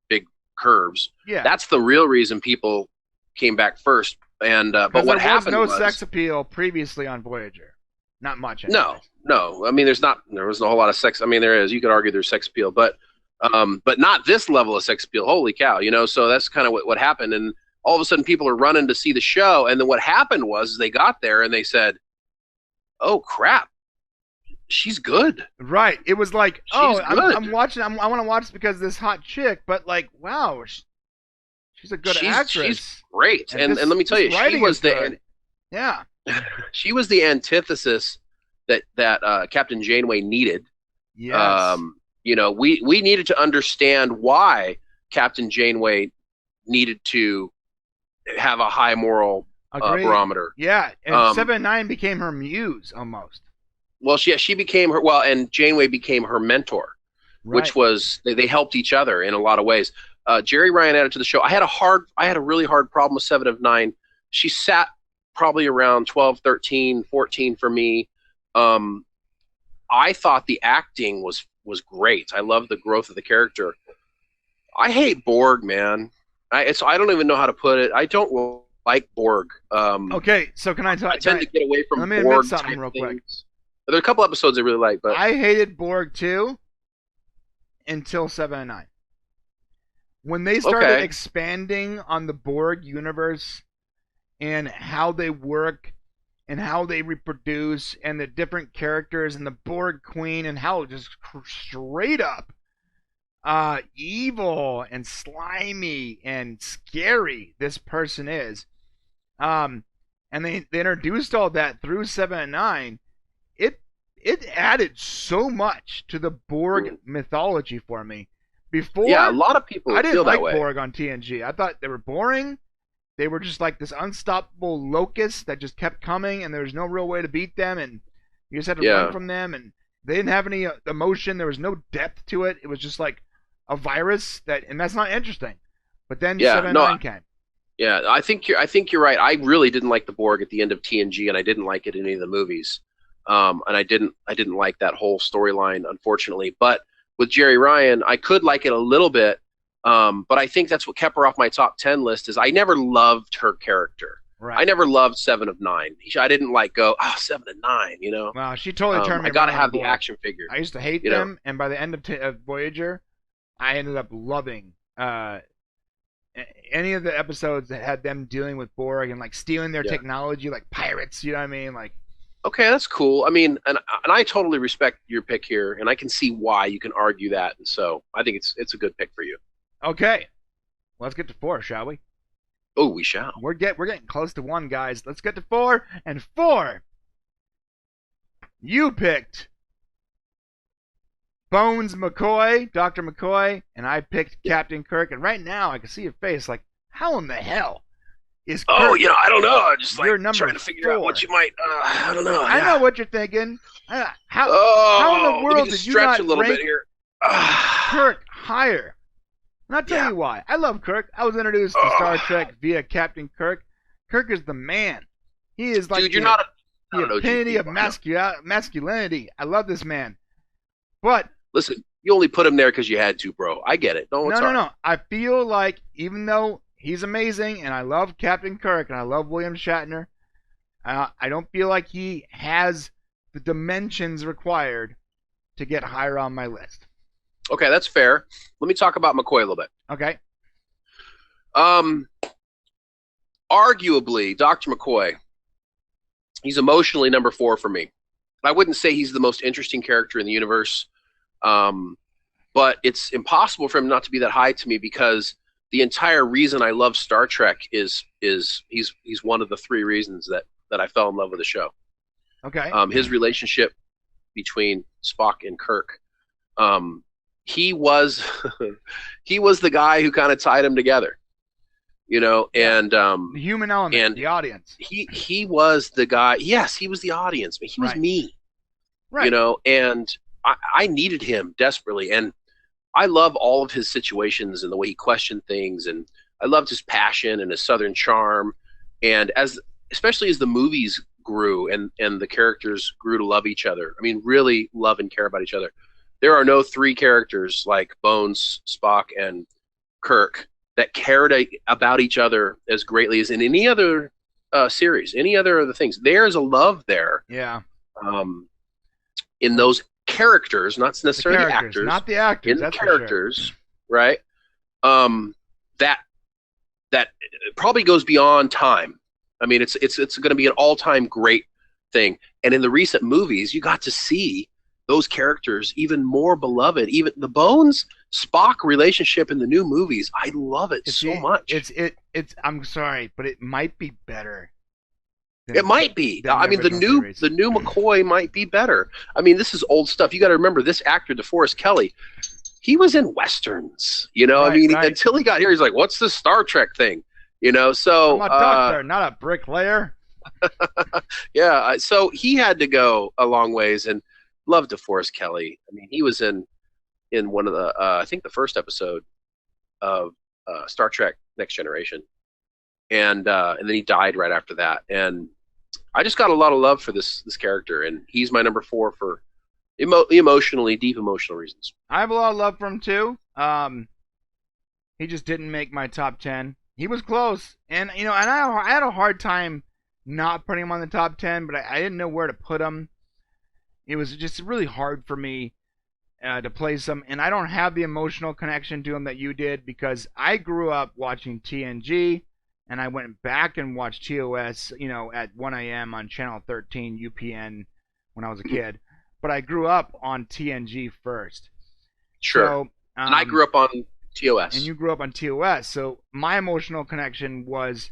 big curves. Yeah. That's the real reason people came back first. And but what happened was... There was no sex appeal previously on Voyager. Not much. Anyways. No. I mean, there wasn't a whole lot of sex. I mean, there is. You could argue there's sex appeal, but not this level of sex appeal. Holy cow, so that's kind of what happened. And all of a sudden people are running to see the show. And then what happened was they got there and they said, oh crap, she's good. Right. It was like, good. I'm watching. I want to watch this because of this hot chick, but like, wow, she's a good actress. She's great. And let me tell you, she was she was the antithesis that Captain Janeway needed. Yes. We needed to understand why Captain Janeway needed to have a high moral barometer. Yeah, and 7 and 9 became her muse almost. Well, she became her. Well, and Janeway became her mentor, which was they helped each other in a lot of ways. Jeri Ryan added to the show. I had a really hard problem with 7 of 9. She sat probably around 12, 13, 14 for me. I thought the acting was great. I love the growth of the character. I hate Borg, man. I don't even know how to put it. I don't like Borg. Okay, so can I tell? I tend to get away from let me Borg admit something real quick. There are a couple episodes I really like, but I hated Borg too until 7 and 9. When they started expanding on the Borg universe and how they work and how they reproduce and the different characters and the Borg Queen and how just straight up evil and slimy and scary this person is, and they introduced all that through 7 and 9, it added so much to the Borg mythology for me. Before, a lot of people I didn't feel like that way. Borg on TNG. I thought they were boring. They were just like this unstoppable locust that just kept coming, and there was no real way to beat them, and you just had to run from them, and they didn't have any emotion. There was no depth to it. It was just like a virus and that's not interesting. But then 7 and 9 came. Yeah, I think you're right. I really didn't like the Borg at the end of TNG, and I didn't like it in any of the movies. And I didn't like that whole storyline, unfortunately. But with Jeri Ryan, I could like it a little bit. But I think that's what kept her off my top 10 list. Is I never loved her character. Right. I never loved 7 of 9. I didn't go 7 and 9. Wow, she totally turned me. I gotta around have the action figure. I used to hate them, and by the end of Voyager, I ended up loving any of the episodes that had them dealing with Borg and like stealing their technology, like pirates. You know what I mean? Like, okay, that's cool. I mean, and I totally respect your pick here, and I can see why you can argue that, and so I think it's a good pick for you. Okay, let's get to 4, shall we? Oh, we shall. We're getting close to 1, guys. Let's get to 4, and 4. You picked Bones McCoy, Dr. McCoy, and I picked Captain Kirk. And right now, I can see your face like, how in the hell is Kirk? Oh, I don't know. I'm just You're number trying to figure out what you might. I don't know. I know what you're thinking. How in the world did you not a little rank bit here? Kirk higher? And I'll tell you why. I love Kirk. I was introduced to Star Trek via Captain Kirk. Kirk is the man. He is like Dude, you're not the epitome of masculinity. I love this man. But listen, you only put him there because you had to, bro. I get it. No. I feel like even though he's amazing, and I love Captain Kirk, and I love William Shatner, I don't feel like he has the dimensions required to get higher on my list. Okay, that's fair. Let me talk about McCoy a little bit. Okay. Arguably, Dr. McCoy, he's emotionally number 4 for me. I wouldn't say he's the most interesting character in the universe, but it's impossible for him not to be that high to me because the entire reason I love Star Trek is he's one of the 3 reasons that I fell in love with the show. Okay. His relationship between Spock and Kirk. He was he was the guy who kind of tied them together, and the human element, and the audience. He was the guy. Yes, he was the audience. He was me, right? And I needed him desperately, and I love all of his situations and the way he questioned things, and I loved his passion and his Southern charm, and especially as the movies grew and the characters grew to love each other. I mean, really love and care about each other. There are no 3 characters like Bones, Spock, and Kirk that cared about each other as greatly as in any other series, any other of the things. There's a love there. Yeah. In those characters, not necessarily the actors. Not the actors. In the characters, right? That probably goes beyond time. I mean, it's going to be an all-time great thing. And in the recent movies, you got to see those characters even more beloved. Even the Bones Spock relationship in the new movies, I love it so much. It's I'm sorry, but it might be better. It might be. I mean, the new McCoy might be better. I mean, this is old stuff. You got to remember, this actor, DeForest Kelley, he was in westerns. Until he got here, he's like, "What's this Star Trek thing?" So I'm a doctor, not a bricklayer. Yeah, so he had to go a long ways, and loved DeForest Kelley. I mean, he was in one of the I think the first episode of Star Trek Next Generation, and then he died right after that. And I just got a lot of love for this character, and he's my number 4 for deep emotional reasons. I have a lot of love for him too. He just didn't make my top 10. He was close, and I had a hard time not putting him on the top 10, but I didn't know where to put him. It was just really hard for me to place him, and I don't have the emotional connection to him that you did because I grew up watching TNG, and I went back and watched TOS, at 1 a.m. on Channel 13 UPN when I was a kid. But I grew up on TNG first. Sure. So, and I grew up on TOS. And you grew up on TOS, so my emotional connection was,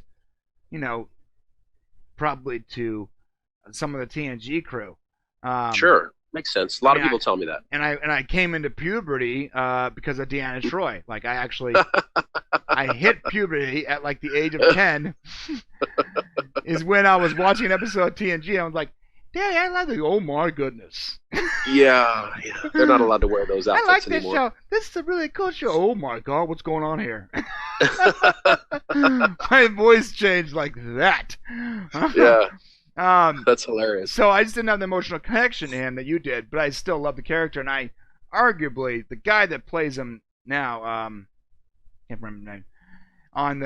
probably to some of the TNG crew. Sure, makes sense. A lot of people tell me that. And I came into puberty because of Deanna Troi. Like I actually, I hit puberty at like the age of 10. Is when I was watching an episode of TNG. And I was like, Daddy, I like the. Oh my goodness. Yeah, they're not allowed to wear those outfits I like this anymore. show. This is a really cool show. Oh my God, what's going on here? My voice changed like that. Yeah. That's hilarious. So I just didn't have the emotional connection to him that you did, but I still love the character, and I arguably the guy that plays him now, can't remember the name, on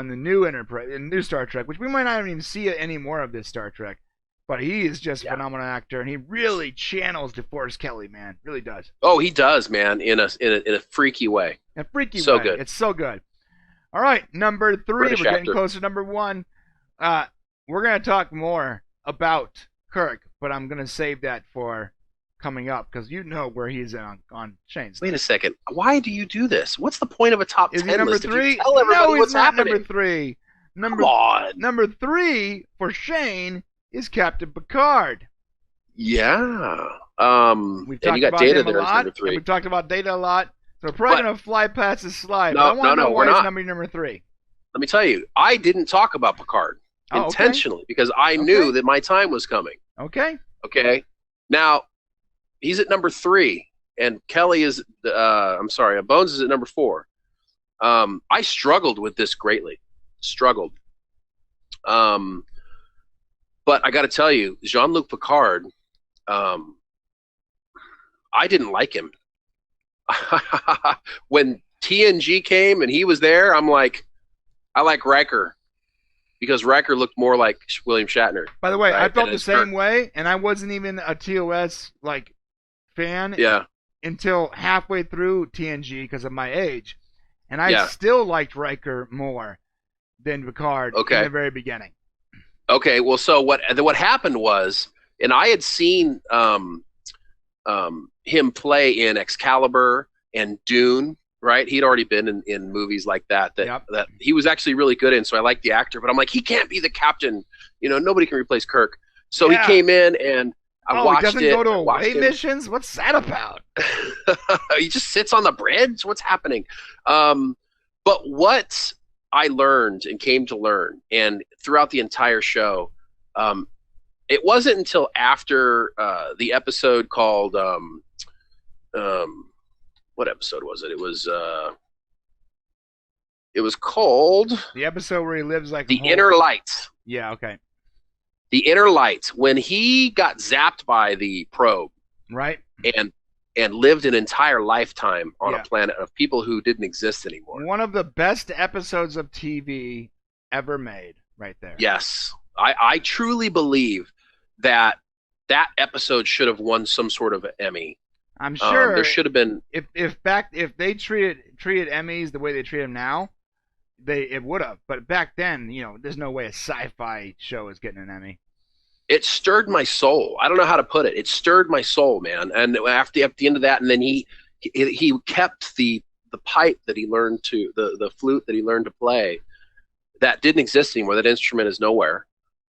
the new Enterprise, new Star Trek, which we might not even see any more of this Star Trek, but he is just a phenomenal actor, and he really channels DeForest Kelley, man, really does. Oh, he does, man, in a freaky way. A freaky way. So good. It's so good. All right, number 3. British we're getting actor. close to number 1. We're going to talk more about Kirk, but I'm going to save that for coming up because you know where he's on Shane's. Wait a second. Why do you do this? What's the point of a top 10 number list 3? if you tell everybody what's happening? Number 3. Come on. Number 3 for Shane is Captain Picard. Yeah. We've talked and you got about Data him a there as lot, number 3. and we talked about Data a lot. So we're probably going to fly past this slide. No, but I want to know why we're it's not. number 3. Let me tell you, I didn't talk about Picard intentionally because I knew that my time was coming. Okay. Now, he's at number 3, and Kelly is, Bones is at number 4. I struggled with this greatly. But I got to tell you, Jean-Luc Picard, I didn't like him. When TNG came and he was there, I'm like, I like Riker because Riker looked more like William Shatner. By the way, right? I felt the same way, and I wasn't even a TOS fan. Yeah. until halfway through TNG because of my age, and I still liked Riker more than Picard in the very beginning. Okay, well, so what happened was, and I had seen him play in Excalibur and Dune, right? He'd already been in movies like that that he was actually really good in, so I liked the actor, but I'm like, he can't be the captain. Nobody can replace Kirk. So he came in, and I watched it. He doesn't go to away missions? What's that about? He just sits on the bridge? What's happening? But what I learned and came to learn, and throughout the entire show, it wasn't until after the episode called what episode was it? It was called the episode where he lives like the Inner Light. Yeah, okay. The Inner Light, when he got zapped by the probe, right, and lived an entire lifetime on a planet of people who didn't exist anymore. One of the best episodes of TV ever made, right there. Yes, I truly believe that episode should have won some sort of Emmy. I'm sure there should have been. If they treated Emmys the way they treat them now, it would have. But back then, there's no way a sci-fi show is getting an Emmy. It stirred my soul. I don't know how to put it. It stirred my soul, man. And at the end of that, and then he kept the pipe that he learned to the flute that he learned to play that didn't exist anymore. That instrument is nowhere.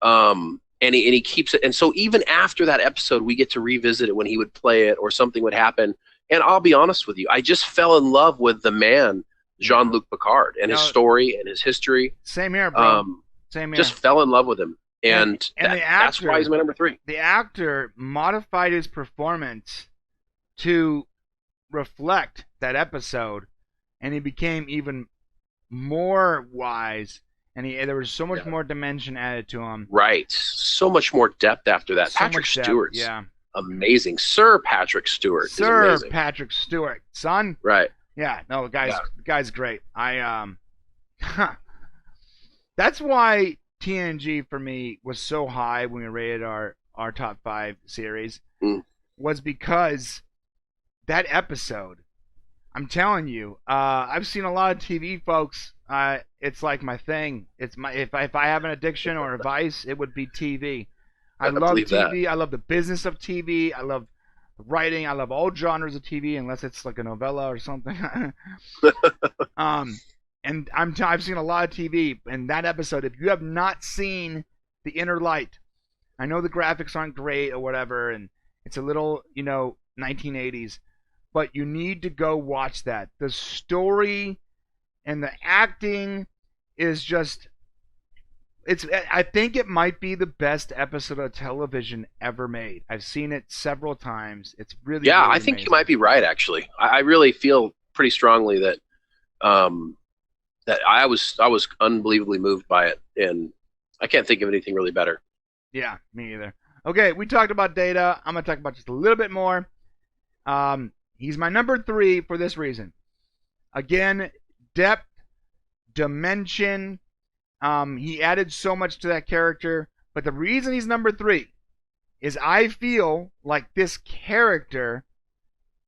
And he keeps it. And so even after that episode, we get to revisit it when he would play it or something would happen. And I'll be honest with you, I just fell in love with the man, Jean-Luc Picard, and his story and his history. Same here, bro. Same here. Just fell in love with him. And that's why he's my number 3. The actor modified his performance to reflect that episode, and he became even more wise, and there was so much more dimension added to him. Right. So much more depth after that. Patrick Stewart's amazing. Sir Patrick Stewart is amazing. Patrick Stewart. Son? Right. Yeah. No, the guy's great. That's why TNG for me was so high when we rated our top 5 series, was because that episode, I'm telling you, I've seen a lot of TV folks, it's like my thing. It's if I have an addiction or a vice, it would be TV. I love TV. I love the business of TV. I love writing. I love all genres of TV, unless it's like a novella or something. And I've seen a lot of TV, and that episode, if you have not seen The Inner Light, I know the graphics aren't great or whatever, and it's a little, 1980s, but you need to go watch that. The story and the acting is just, I think it might be the best episode of television ever made. I've seen it several times. It's really, really I think amazing. You might be right, actually. I really feel pretty strongly that that I was unbelievably moved by it, and I can't think of anything really better. Yeah, me either. Okay, we talked about Data. I'm going to talk about just a little bit more. He's my number 3 for this reason. Again, depth, dimension. He added so much to that character, but the reason he's number 3 is I feel like this character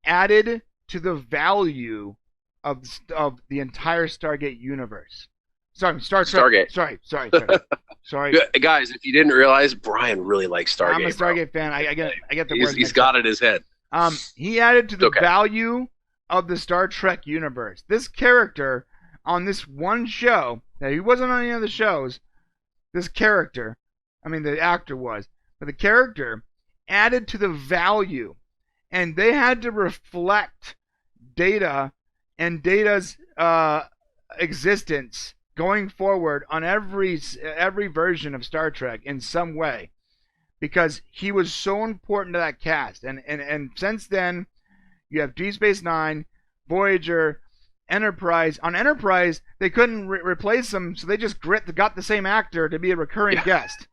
added to the value of the entire Stargate universe. Sorry, Stargate. Sorry. Guys, if you didn't realize, Brian really likes Stargate. I'm a Stargate fan. I get the words. He's got it in his head. He added to the value of the Star Trek universe. This character on this one show, now he wasn't on any other shows. This character, the actor was, but the character added to the value, and they had to reflect Data and Data's existence going forward on every version of Star Trek in some way, because he was so important to that cast. And since then, you have Deep Space Nine, Voyager, Enterprise. On Enterprise, they couldn't replace him, so they just got the same actor to be a recurring guest.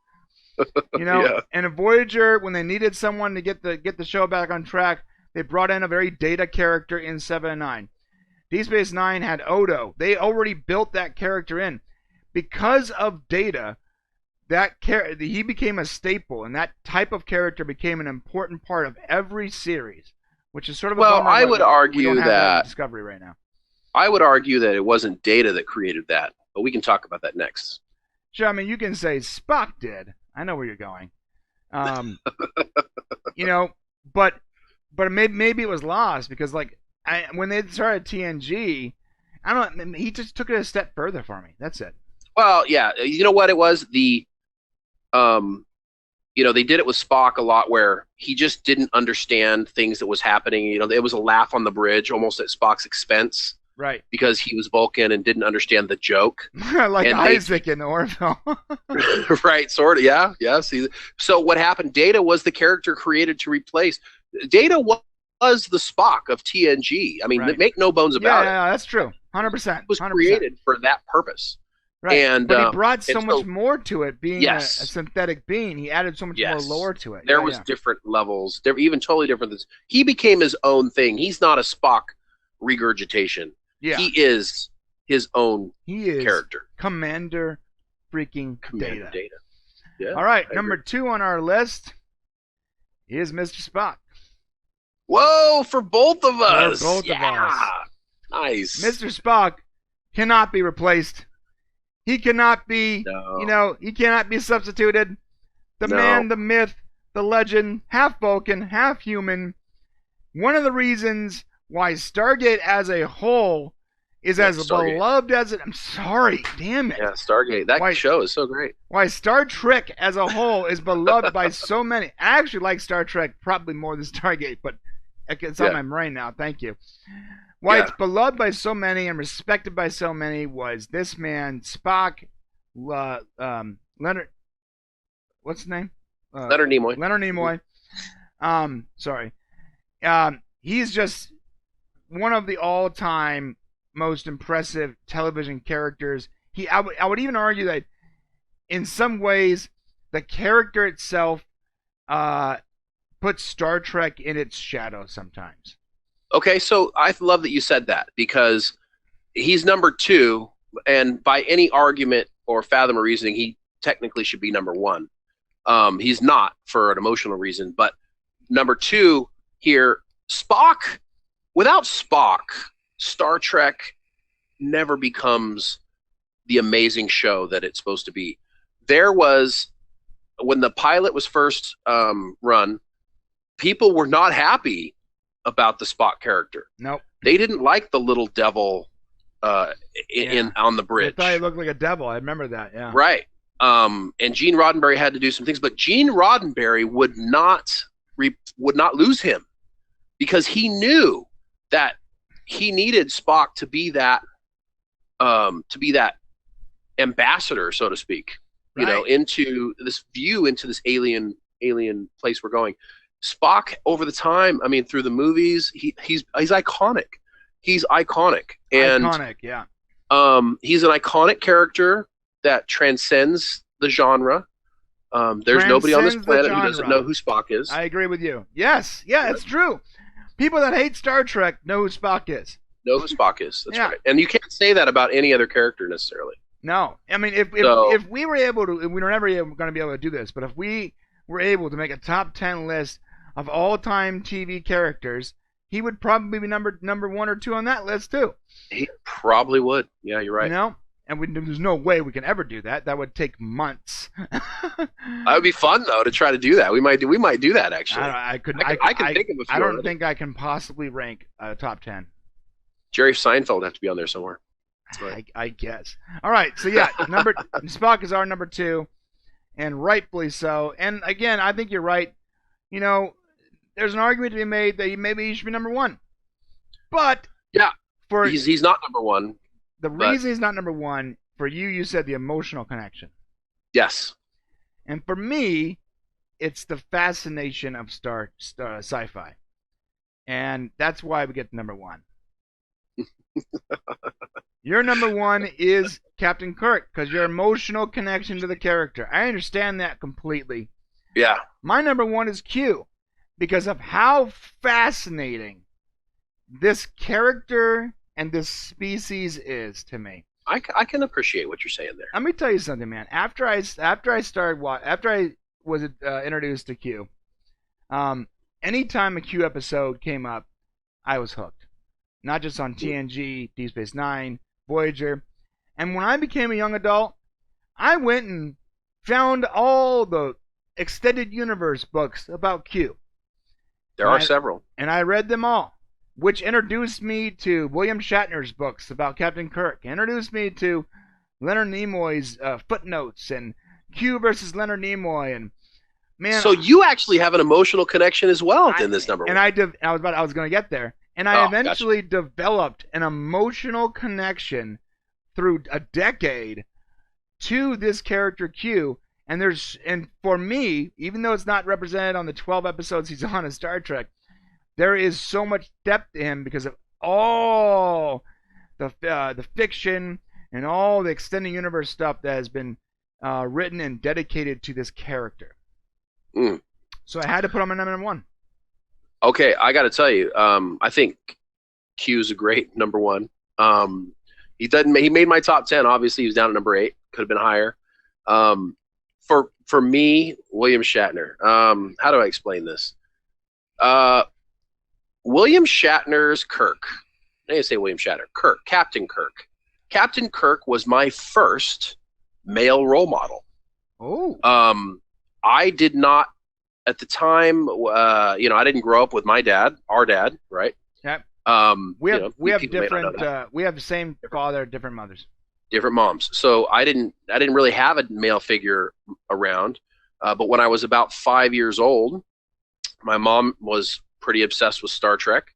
And in Voyager, when they needed someone to get the show back on track, they brought in a very Data character in 7 and 9. Deep Space Nine had Odo. They already built that character in. Because of Data, he became a staple, and that type of character became an important part of every series. which is sort of a Well, bummer. I would we argue don't have that Discovery right now. I would argue that it wasn't Data that created that, but we can talk about that next. Sure, I mean, you can say Spock did. I know where you're going. You know, but maybe it was lost because like when they started TNG, I don't know, he just took it a step further for me. That's it. Well, yeah, you know what it was? They did it with Spock a lot where he just didn't understand things that was happening. You know, it was a laugh on the bridge almost at Spock's expense. Right. Because he was Vulcan and didn't understand the joke. Like and Isaac in the Orville. Right, sort of, yeah. Yes. So what happened, Data was the character created to replace. Data was the Spock of TNG. I mean, right. Make no bones about it. Yeah, that's true. 100%. It was created for that purpose. Right. And, but he brought so much more to it, being a synthetic being. He added so much more lore to it. There was different levels. There were even totally different things. He became his own thing. He's not a Spock regurgitation. Yeah. He is his own character. Commander freaking Data. Yeah. All right, number 2 on our list is Mr. Spock. Whoa, for both of us. For both of us. Nice. Mr. Spock cannot be replaced. He cannot be, he cannot be substituted. The man, the myth, the legend, half Vulcan, half human. One of the reasons why Stargate as a whole is as beloved as it. I'm sorry, damn it. Yeah, Stargate. That show is so great. Why Star Trek as a whole is beloved by so many. I actually like Star Trek probably more than Stargate, but it's on my brain now. Thank you. Why it's beloved by so many and respected by so many was this man, Spock, Leonard. What's his name? Leonard Nimoy. Leonard Nimoy. Sorry. He's just one of the all-time most impressive television characters. I would even argue that in some ways the character itself puts Star Trek in its shadow sometimes. Okay, so I love that you said that because he's number 2, and by any argument or fathom of reasoning, he technically should be number 1. He's not for an emotional reason, but number 2 here, Spock. Without Spock, Star Trek never becomes the amazing show that it's supposed to be. There was, when the pilot was first run, people were not happy about the Spock character. Nope. They didn't like the little devil on the bridge. I thought he looked like a devil. I remember that, yeah. Right. And Gene Roddenberry had to do some things, but Gene Roddenberry would not lose him because he knew that he needed Spock to be that ambassador, so to speak, into this view into this alien place we're going. Spock, over the time, I mean, through the movies, he's iconic. He's iconic. And, iconic, yeah. He's an iconic character that transcends the genre. There's nobody on this planet who doesn't know who Spock is. I agree with you. Yes, it's true. People that hate Star Trek know who Spock is. Know who Spock is. That's right. And you can't say that about any other character necessarily. No. I mean, if we were able to, we were never going to be able to do this, but if we were able to make a top 10 list of all-time TV characters, he would probably be number 1 or 2 on that list too. He probably would. Yeah, you're right. And there's no way we can ever do that. That would take months. That would be fun though to try to do that. We might do that actually. I can think of a few. I don't think I can possibly rank a top 10. Jerry Seinfeld would have to be on there somewhere. I guess. All right, so yeah, Spock is our number 2, and rightfully so. And again, I think you're right. There's an argument to be made that maybe he should be number 1. But he's not number 1. The reason he's not number 1 for you said the emotional connection. Yes. And for me, it's the fascination of sci-fi, and that's why we get to number 1. Your number 1 is Captain Kirk because your emotional connection to the character. I understand that completely. Yeah. My number 1 is Q because of how fascinating this character and this species is to me. I can appreciate what you're saying there. Let me tell you something, man. After I was introduced to Q, anytime a Q episode came up, I was hooked. Not just on TNG, Deep Space Nine, Voyager. And when I became a young adult, I went and found all the extended universe books about Q. There are several. And I read them all, which introduced me to William Shatner's books about Captain Kirk, introduced me to Leonard Nimoy's footnotes and Q versus Leonard Nimoy, and man. So you actually have an emotional connection as well in this number one. And I was going to get there, and I eventually developed an emotional connection through a decade to this character Q. And for me, even though it's not represented on the 12 episodes he's on in Star Trek, there is so much depth to him because of all the fiction and all the extended universe stuff that has been written and dedicated to this character. So I had to put him in number one. Okay, I got to tell you, I think Q's a great number one. He made my top 10. Obviously, he was down at number 8. Could have been higher. For me, William Shatner. How do I explain this? William Shatner's Kirk. I didn't say William Shatner. Kirk. Captain Kirk. Captain Kirk was my first male role model. Oh. I did not at the time. I didn't grow up with my dad, our dad, right? Yep. We have the same father, different mothers. Different moms. So I didn't really have a male figure around. But when I was about 5 years old, my mom was pretty obsessed with Star Trek,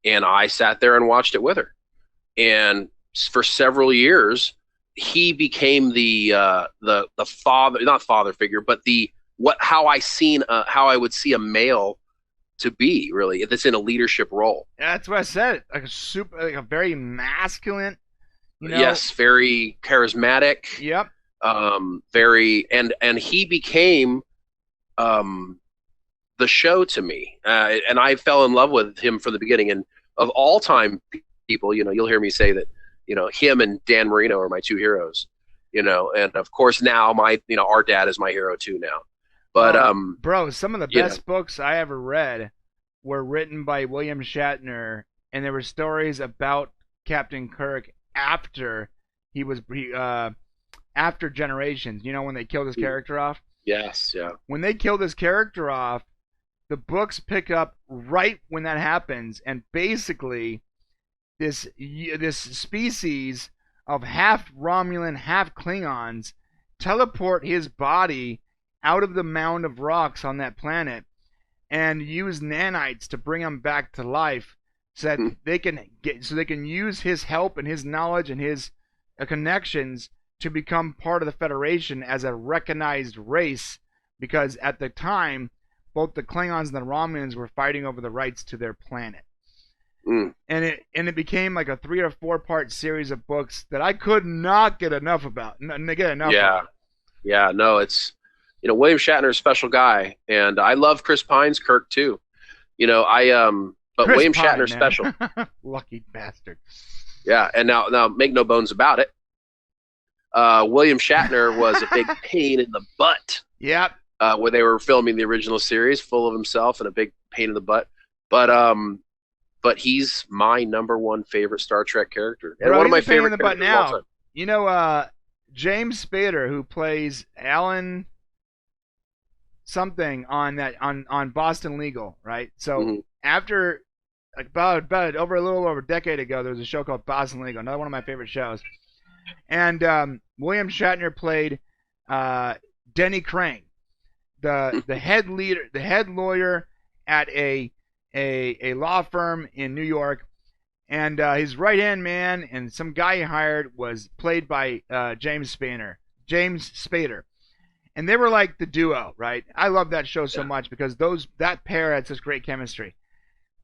and I sat there and watched it with her. And for several years, he became the father, not father figure, but how I would see a male to be, really, that's in a leadership role. Yeah, that's what I said. Like a very masculine. Yes, very charismatic. Yep. And he became the show to me, and I fell in love with him from the beginning. And of all time people, you'll hear me say that, him and Dan Marino are my two heroes. And of course now our dad is my hero too now. But bro, some of the best books I ever read were written by William Shatner, and there were stories about Captain Kirk after after Generations, when they killed his character off. Yes, yeah. When they killed his character off, the books pick up right when that happens, and basically this species of half Romulan, half Klingons teleport his body out of the mound of rocks on that planet and use nanites to bring him back to life, so that they can use his help and his knowledge and his connections to become part of the Federation as a recognized race, because at the time both the Klingons and the Romulans were fighting over the rights to their planet. And it became like a 3 or 4 part series of books that I could not get enough about. Yeah, no, it's William Shatner is a special guy, and I love Chris Pine's Kirk too. But Chris William Pine, Shatner's man. special. Lucky bastard. Yeah, and now make no bones about it. William Shatner was a big pain in the butt. Yep. Where they were filming the original series, full of himself and a big pain in the butt. But he's my number one favorite Star Trek character, and one of my favorite characters of all time. James Spader, who plays Alan something on Boston Legal, right? So after about a little over a decade ago, there was a show called Boston Legal, another one of my favorite shows, and William Shatner played Denny Crane, the head lawyer at a law firm in New York, and his right hand man and some guy he hired was played by James Spader, and they were like the duo, right? I love that show so much because that pair had such great chemistry.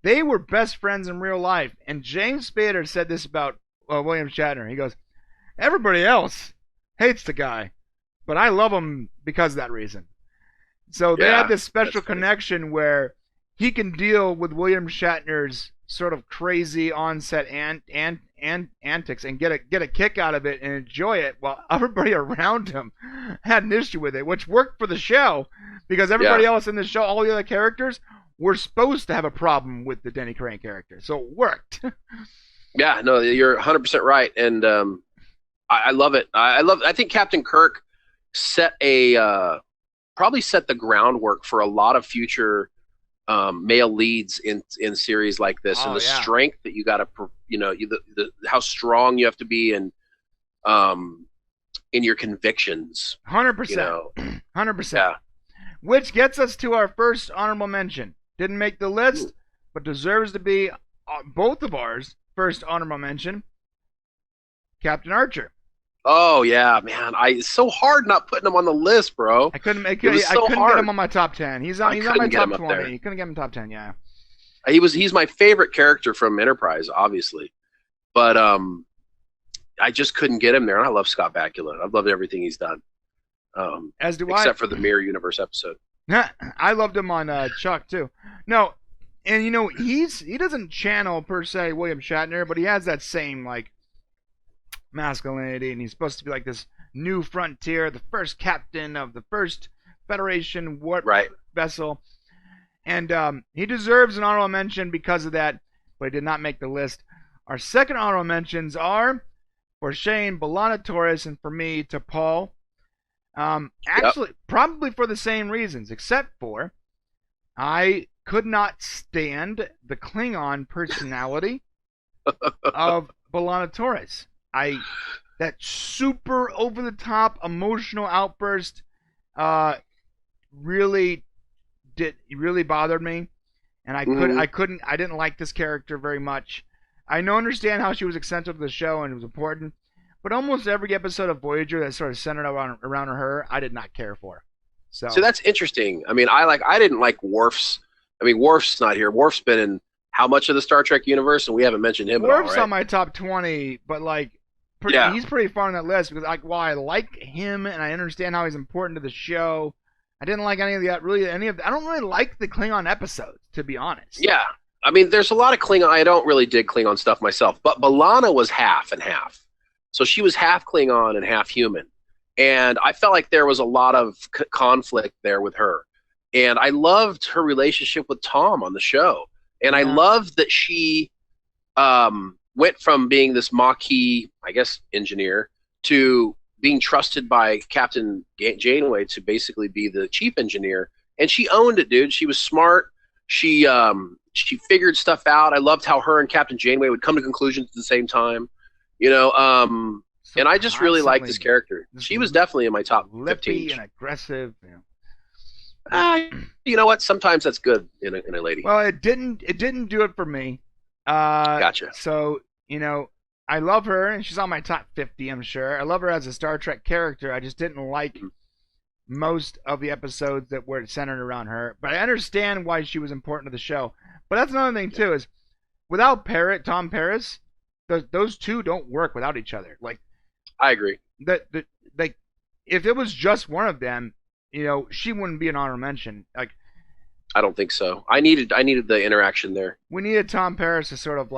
They were best friends in real life, and James Spader said this about William Shatner. He goes, "Everybody else hates the guy, but I love him because of that reason." So they had this special connection where he can deal with William Shatner's sort of crazy on-set antics and get a kick out of it and enjoy it, while everybody around him had an issue with it, which worked for the show because everybody else in the show, all the other characters, we're supposed to have a problem with the Denny Crane character, so it worked. Yeah, no, you're 100% right, and I love it. I think Captain Kirk probably set the groundwork for a lot of future male leads in series like this, and the strength that you got to, how strong you have to be in your convictions. 100%. 100%. Yeah. Which gets us to our first honorable mention. Didn't make the list, but deserves to be both of ours first honorable mention. Captain Archer. Oh yeah, man! It's so hard not putting him on the list, bro. I couldn't get him on my top 10. He's on my top 20. You couldn't get him in top 10, yeah. He's my favorite character from Enterprise, obviously, but I just couldn't get him there. And I love Scott Bakula. I've loved everything he's done. As do except for the Mirror Universe episode. I loved him on Chuck too. No, and he doesn't channel per se William Shatner, but he has that same like masculinity, and he's supposed to be like this new frontier, the first captain of the first Federation vessel, and he deserves an honorable mention because of that, but he did not make the list. Our second honorable mentions are for Shane, B'Elanna Torres, and for me, to Paul. Actually, probably for the same reasons, except for I could not stand the Klingon personality of B'Elanna Torres. That super over the top emotional outburst really bothered me, and I didn't like this character very much. I understand how she was essential to the show and it was important, but almost every episode of Voyager that sort of centered around her, I did not care for. So that's interesting. I mean, I didn't like Worf's. I mean, Worf's not here. Worf's been in how much of the Star Trek universe, and we haven't mentioned him at all, right? Worf's on my top 20, but he's pretty far on that list because while I like him and I understand how he's important to the show, I didn't like any of that. I don't really like the Klingon episodes, to be honest. Yeah. I mean, there's a lot of Klingon. I don't really dig Klingon stuff myself, but B'Elanna was half and half. So she was half Klingon and half human. And I felt like there was a lot of conflict there with her. And I loved her relationship with Tom on the show. And I loved that she went from being this Maquis, I guess, engineer to being trusted by Captain Janeway to basically be the chief engineer. And she owned it, dude. She was smart. She figured stuff out. I loved how her and Captain Janeway would come to conclusions at the same time, and I just really liked this character. She was definitely in my top 15. Lippy and aggressive. You know what? Sometimes that's good in a lady. Well, it didn't do it for me. Gotcha. So, I love her, and she's on my top 50, I'm sure. I love her as a Star Trek character. I just didn't like most of the episodes that were centered around her. But I understand why she was important to the show. But that's another thing, too, is without Tom Paris, those two don't work without each other. Like, I agree. If it was just one of them, she wouldn't be an honorable mention. Like, I don't think so. I needed the interaction there. We needed Tom Paris to sort of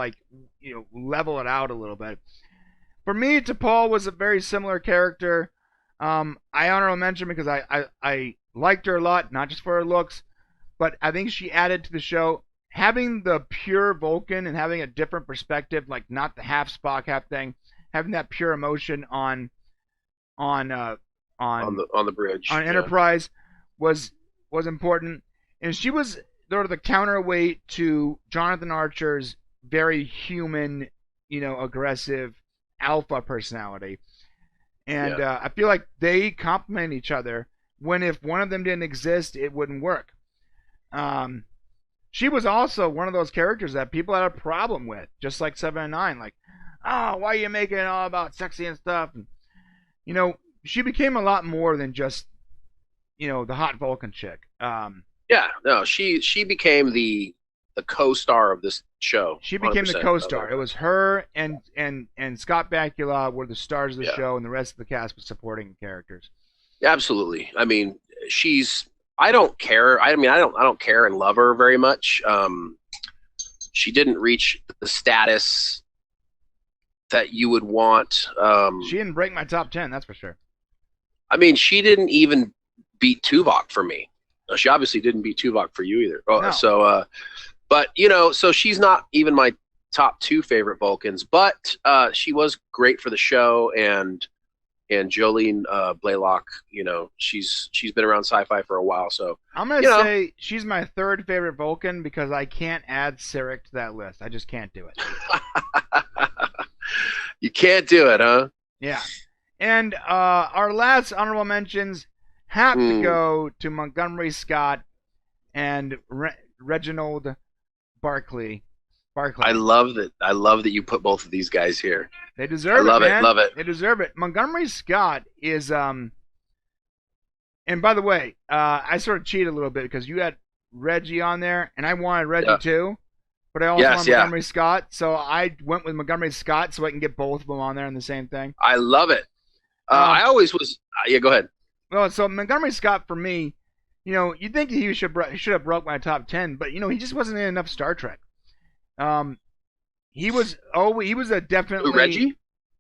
level it out a little bit. For me, T'Pol was a very similar character. I honorable mention because I liked her a lot, not just for her looks, but I think she added to the show. Having the pure Vulcan and having a different perspective, like not the half Spock, half thing, having that pure emotion on the bridge on Enterprise was important, and she was sort of the counterweight to Jonathan Archer's very human, aggressive alpha personality, and I feel like they complement each other. When if one of them didn't exist, it wouldn't work. She was also one of those characters that people had a problem with, just like 7 and 9. Like, why are you making it all about sexy and stuff? And, she became a lot more than just, the hot Vulcan chick. She became the co-star of this show. She became the co-star. It was her and Scott Bakula were the stars of the show, and the rest of the cast was supporting characters. Absolutely. I mean, I don't care. I don't care and love her very much. She didn't reach the status that you would want. She didn't break my top 10, that's for sure. I mean, she didn't even beat Tuvok for me. She obviously didn't beat Tuvok for you either. Oh, No. so, but so she's not even my top 2 favorite Vulcans, but she was great for the show, and Jolene Blaylock, she's been around sci-fi for a while, so I'm gonna say she's my 3rd favorite Vulcan because I can't add Sarek to that list. I just can't do it. You can't do it, huh? Yeah. And our last honorable mentions have to go to Montgomery Scott and Reginald Barclay. I love that you put both of these guys here. They deserve it, man. Love it. They deserve it. Montgomery Scott is and by the way, I sort of cheated a little bit because you had Reggie on there, and I wanted Reggie too, but I also wanted Montgomery Scott, so I went with Montgomery Scott so I can get both of them on there in the same thing. I love it. I always was. Yeah, go ahead. Well, so Montgomery Scott for me, you'd think he should have broke my top 10, but he just wasn't in enough Star Trek. He was a definitely Reggie?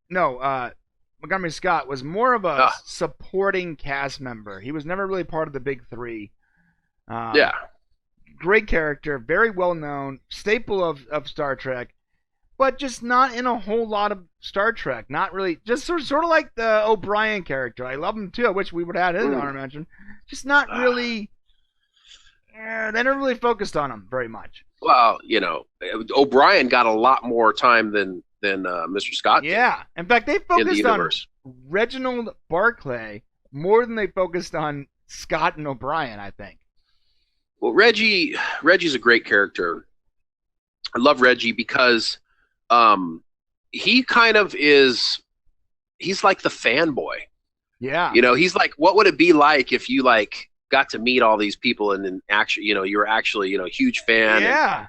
No, Montgomery Scott was more of a supporting cast member. He was never really part of the big 3. Yeah. Great character, very well known, staple of Star Trek, but just not in a whole lot of Star Trek. Not really, just sort of like the O'Brien character. I love him too. I wish we would have had his honor mention. Just not really. They never really focused on him very much. Well, O'Brien got a lot more time than Mr. Scott did. Yeah. In fact, they focused on universe. Reginald Barclay more than they focused on Scott and O'Brien, I think. Well, Reggie's a great character. I love Reggie because he kind of is. He's like the fanboy. Yeah. He's like, what would it be like if you got to meet all these people and then actually, you were actually, a huge fan. Yeah.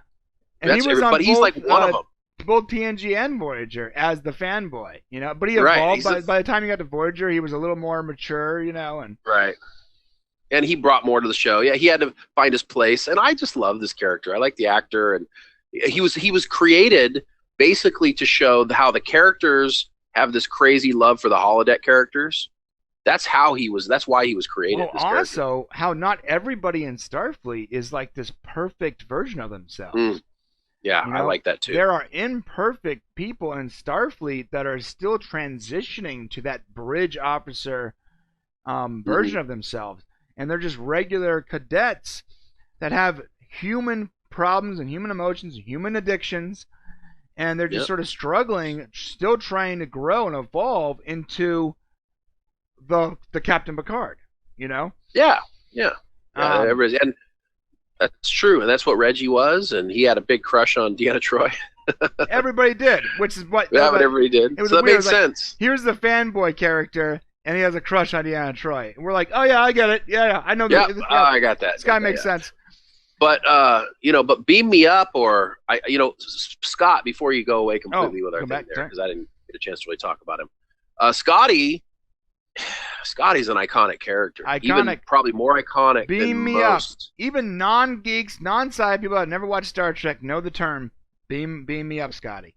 And he was on but he's like one of them. Both TNG and Voyager as the fanboy, But he evolved by the time he got to Voyager, he was a little more mature, and right. And he brought more to the show. Yeah, he had to find his place, and I just love this character. I like the actor, and he was created basically to show how the characters have this crazy love for the holodeck characters. That's why he was created. Well, also, how not everybody in Starfleet is like this perfect version of themselves. Yeah, I like that too. There are imperfect people in Starfleet that are still transitioning to that bridge officer version of themselves. And they're just regular cadets that have human problems and human emotions and human addictions. And they're just sort of struggling, still trying to grow and evolve into the Captain Picard, Yeah. And that's true, and that's what Reggie was, and he had a big crush on Deanna Troi. Everybody did, which is what. Yeah, but everybody did. So that makes sense. Here's the fanboy character, and he has a crush on Deanna Troi. And we're like, oh yeah, I get it. Yeah, I know. Yeah, I got that. This guy makes sense. But but Beam Me Up, or Scott. Before you go away completely with our thing there, because I didn't get a chance to really talk about him. Scotty's an iconic character. Even probably more iconic than most. Even non-geeks, non-sci people that never watched Star Trek know the term beam me up, Scotty.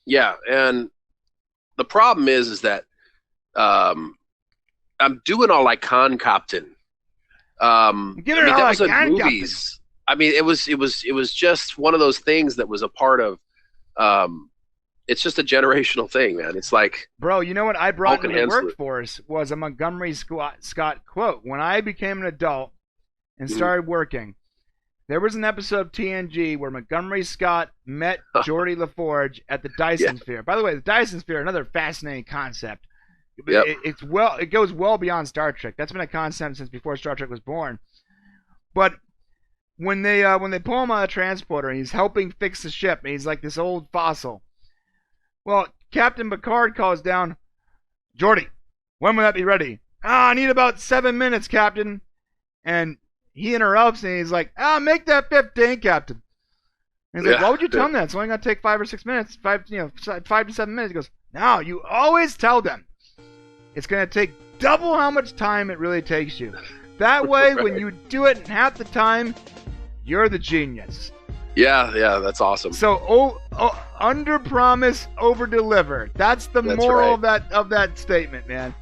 Yeah, and the problem is that I'm doing all like Con Captain. That was in movies. I mean, it was just one of those things that was a part of it's just a generational thing, man. It's like, bro, you know what I brought into the workforce was a Montgomery Scott quote. When I became an adult and started working, there was an episode of TNG where Montgomery Scott met Geordi LaForge at the Dyson Sphere. By the way, the Dyson Sphere, another fascinating concept. It goes well beyond Star Trek. That's been a concept since before Star Trek was born. But when they pull him out of the transporter and he's helping fix the ship, and he's like this old fossil. Well, Captain Picard calls down, Geordi, when will that be ready? I need about 7 minutes, Captain. And he interrupts and he's like, make that 15, Captain. And he's like, why would you tell him that? It's only going to take 5 or 6 minutes, 5 to 7 minutes. He goes, no, you always tell them it's going to take double how much time it really takes you. That way, when you do it in half the time, you're the genius. Yeah, that's awesome. So, under promise, over deliver. That's the moral of that statement, man.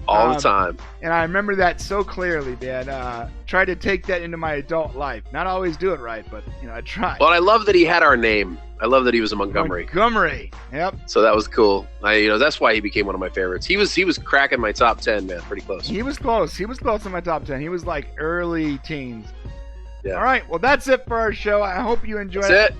All the time. And I remember that so clearly, man. Tried to take that into my adult life. Not always do it right, but I tried. Well, I love that he had our name. I love that he was a Montgomery. Montgomery. Yep. So that was cool. That's why he became one of my favorites. He was cracking my top 10, man. Pretty close. He was close. He was close in my top 10. He was like early teens. Yeah. All right. Well, that's it for our show. I hope you enjoyed it. That's it.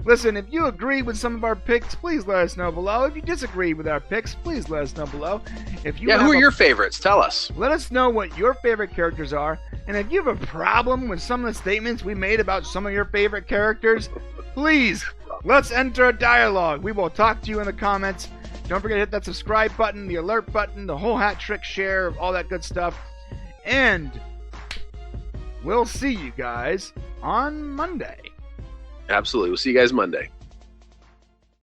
Listen, if you agree with some of our picks, please let us know below. If you disagree with our picks, please let us know below. Who are your favorites? Tell us. Let us know what your favorite characters are. And if you have a problem with some of the statements we made about some of your favorite characters, please, let's enter a dialogue. We will talk to you in the comments. Don't forget to hit that subscribe button, the alert button, the whole hat trick share, all that good stuff. And we'll see you guys on Monday. Absolutely. We'll see you guys Monday.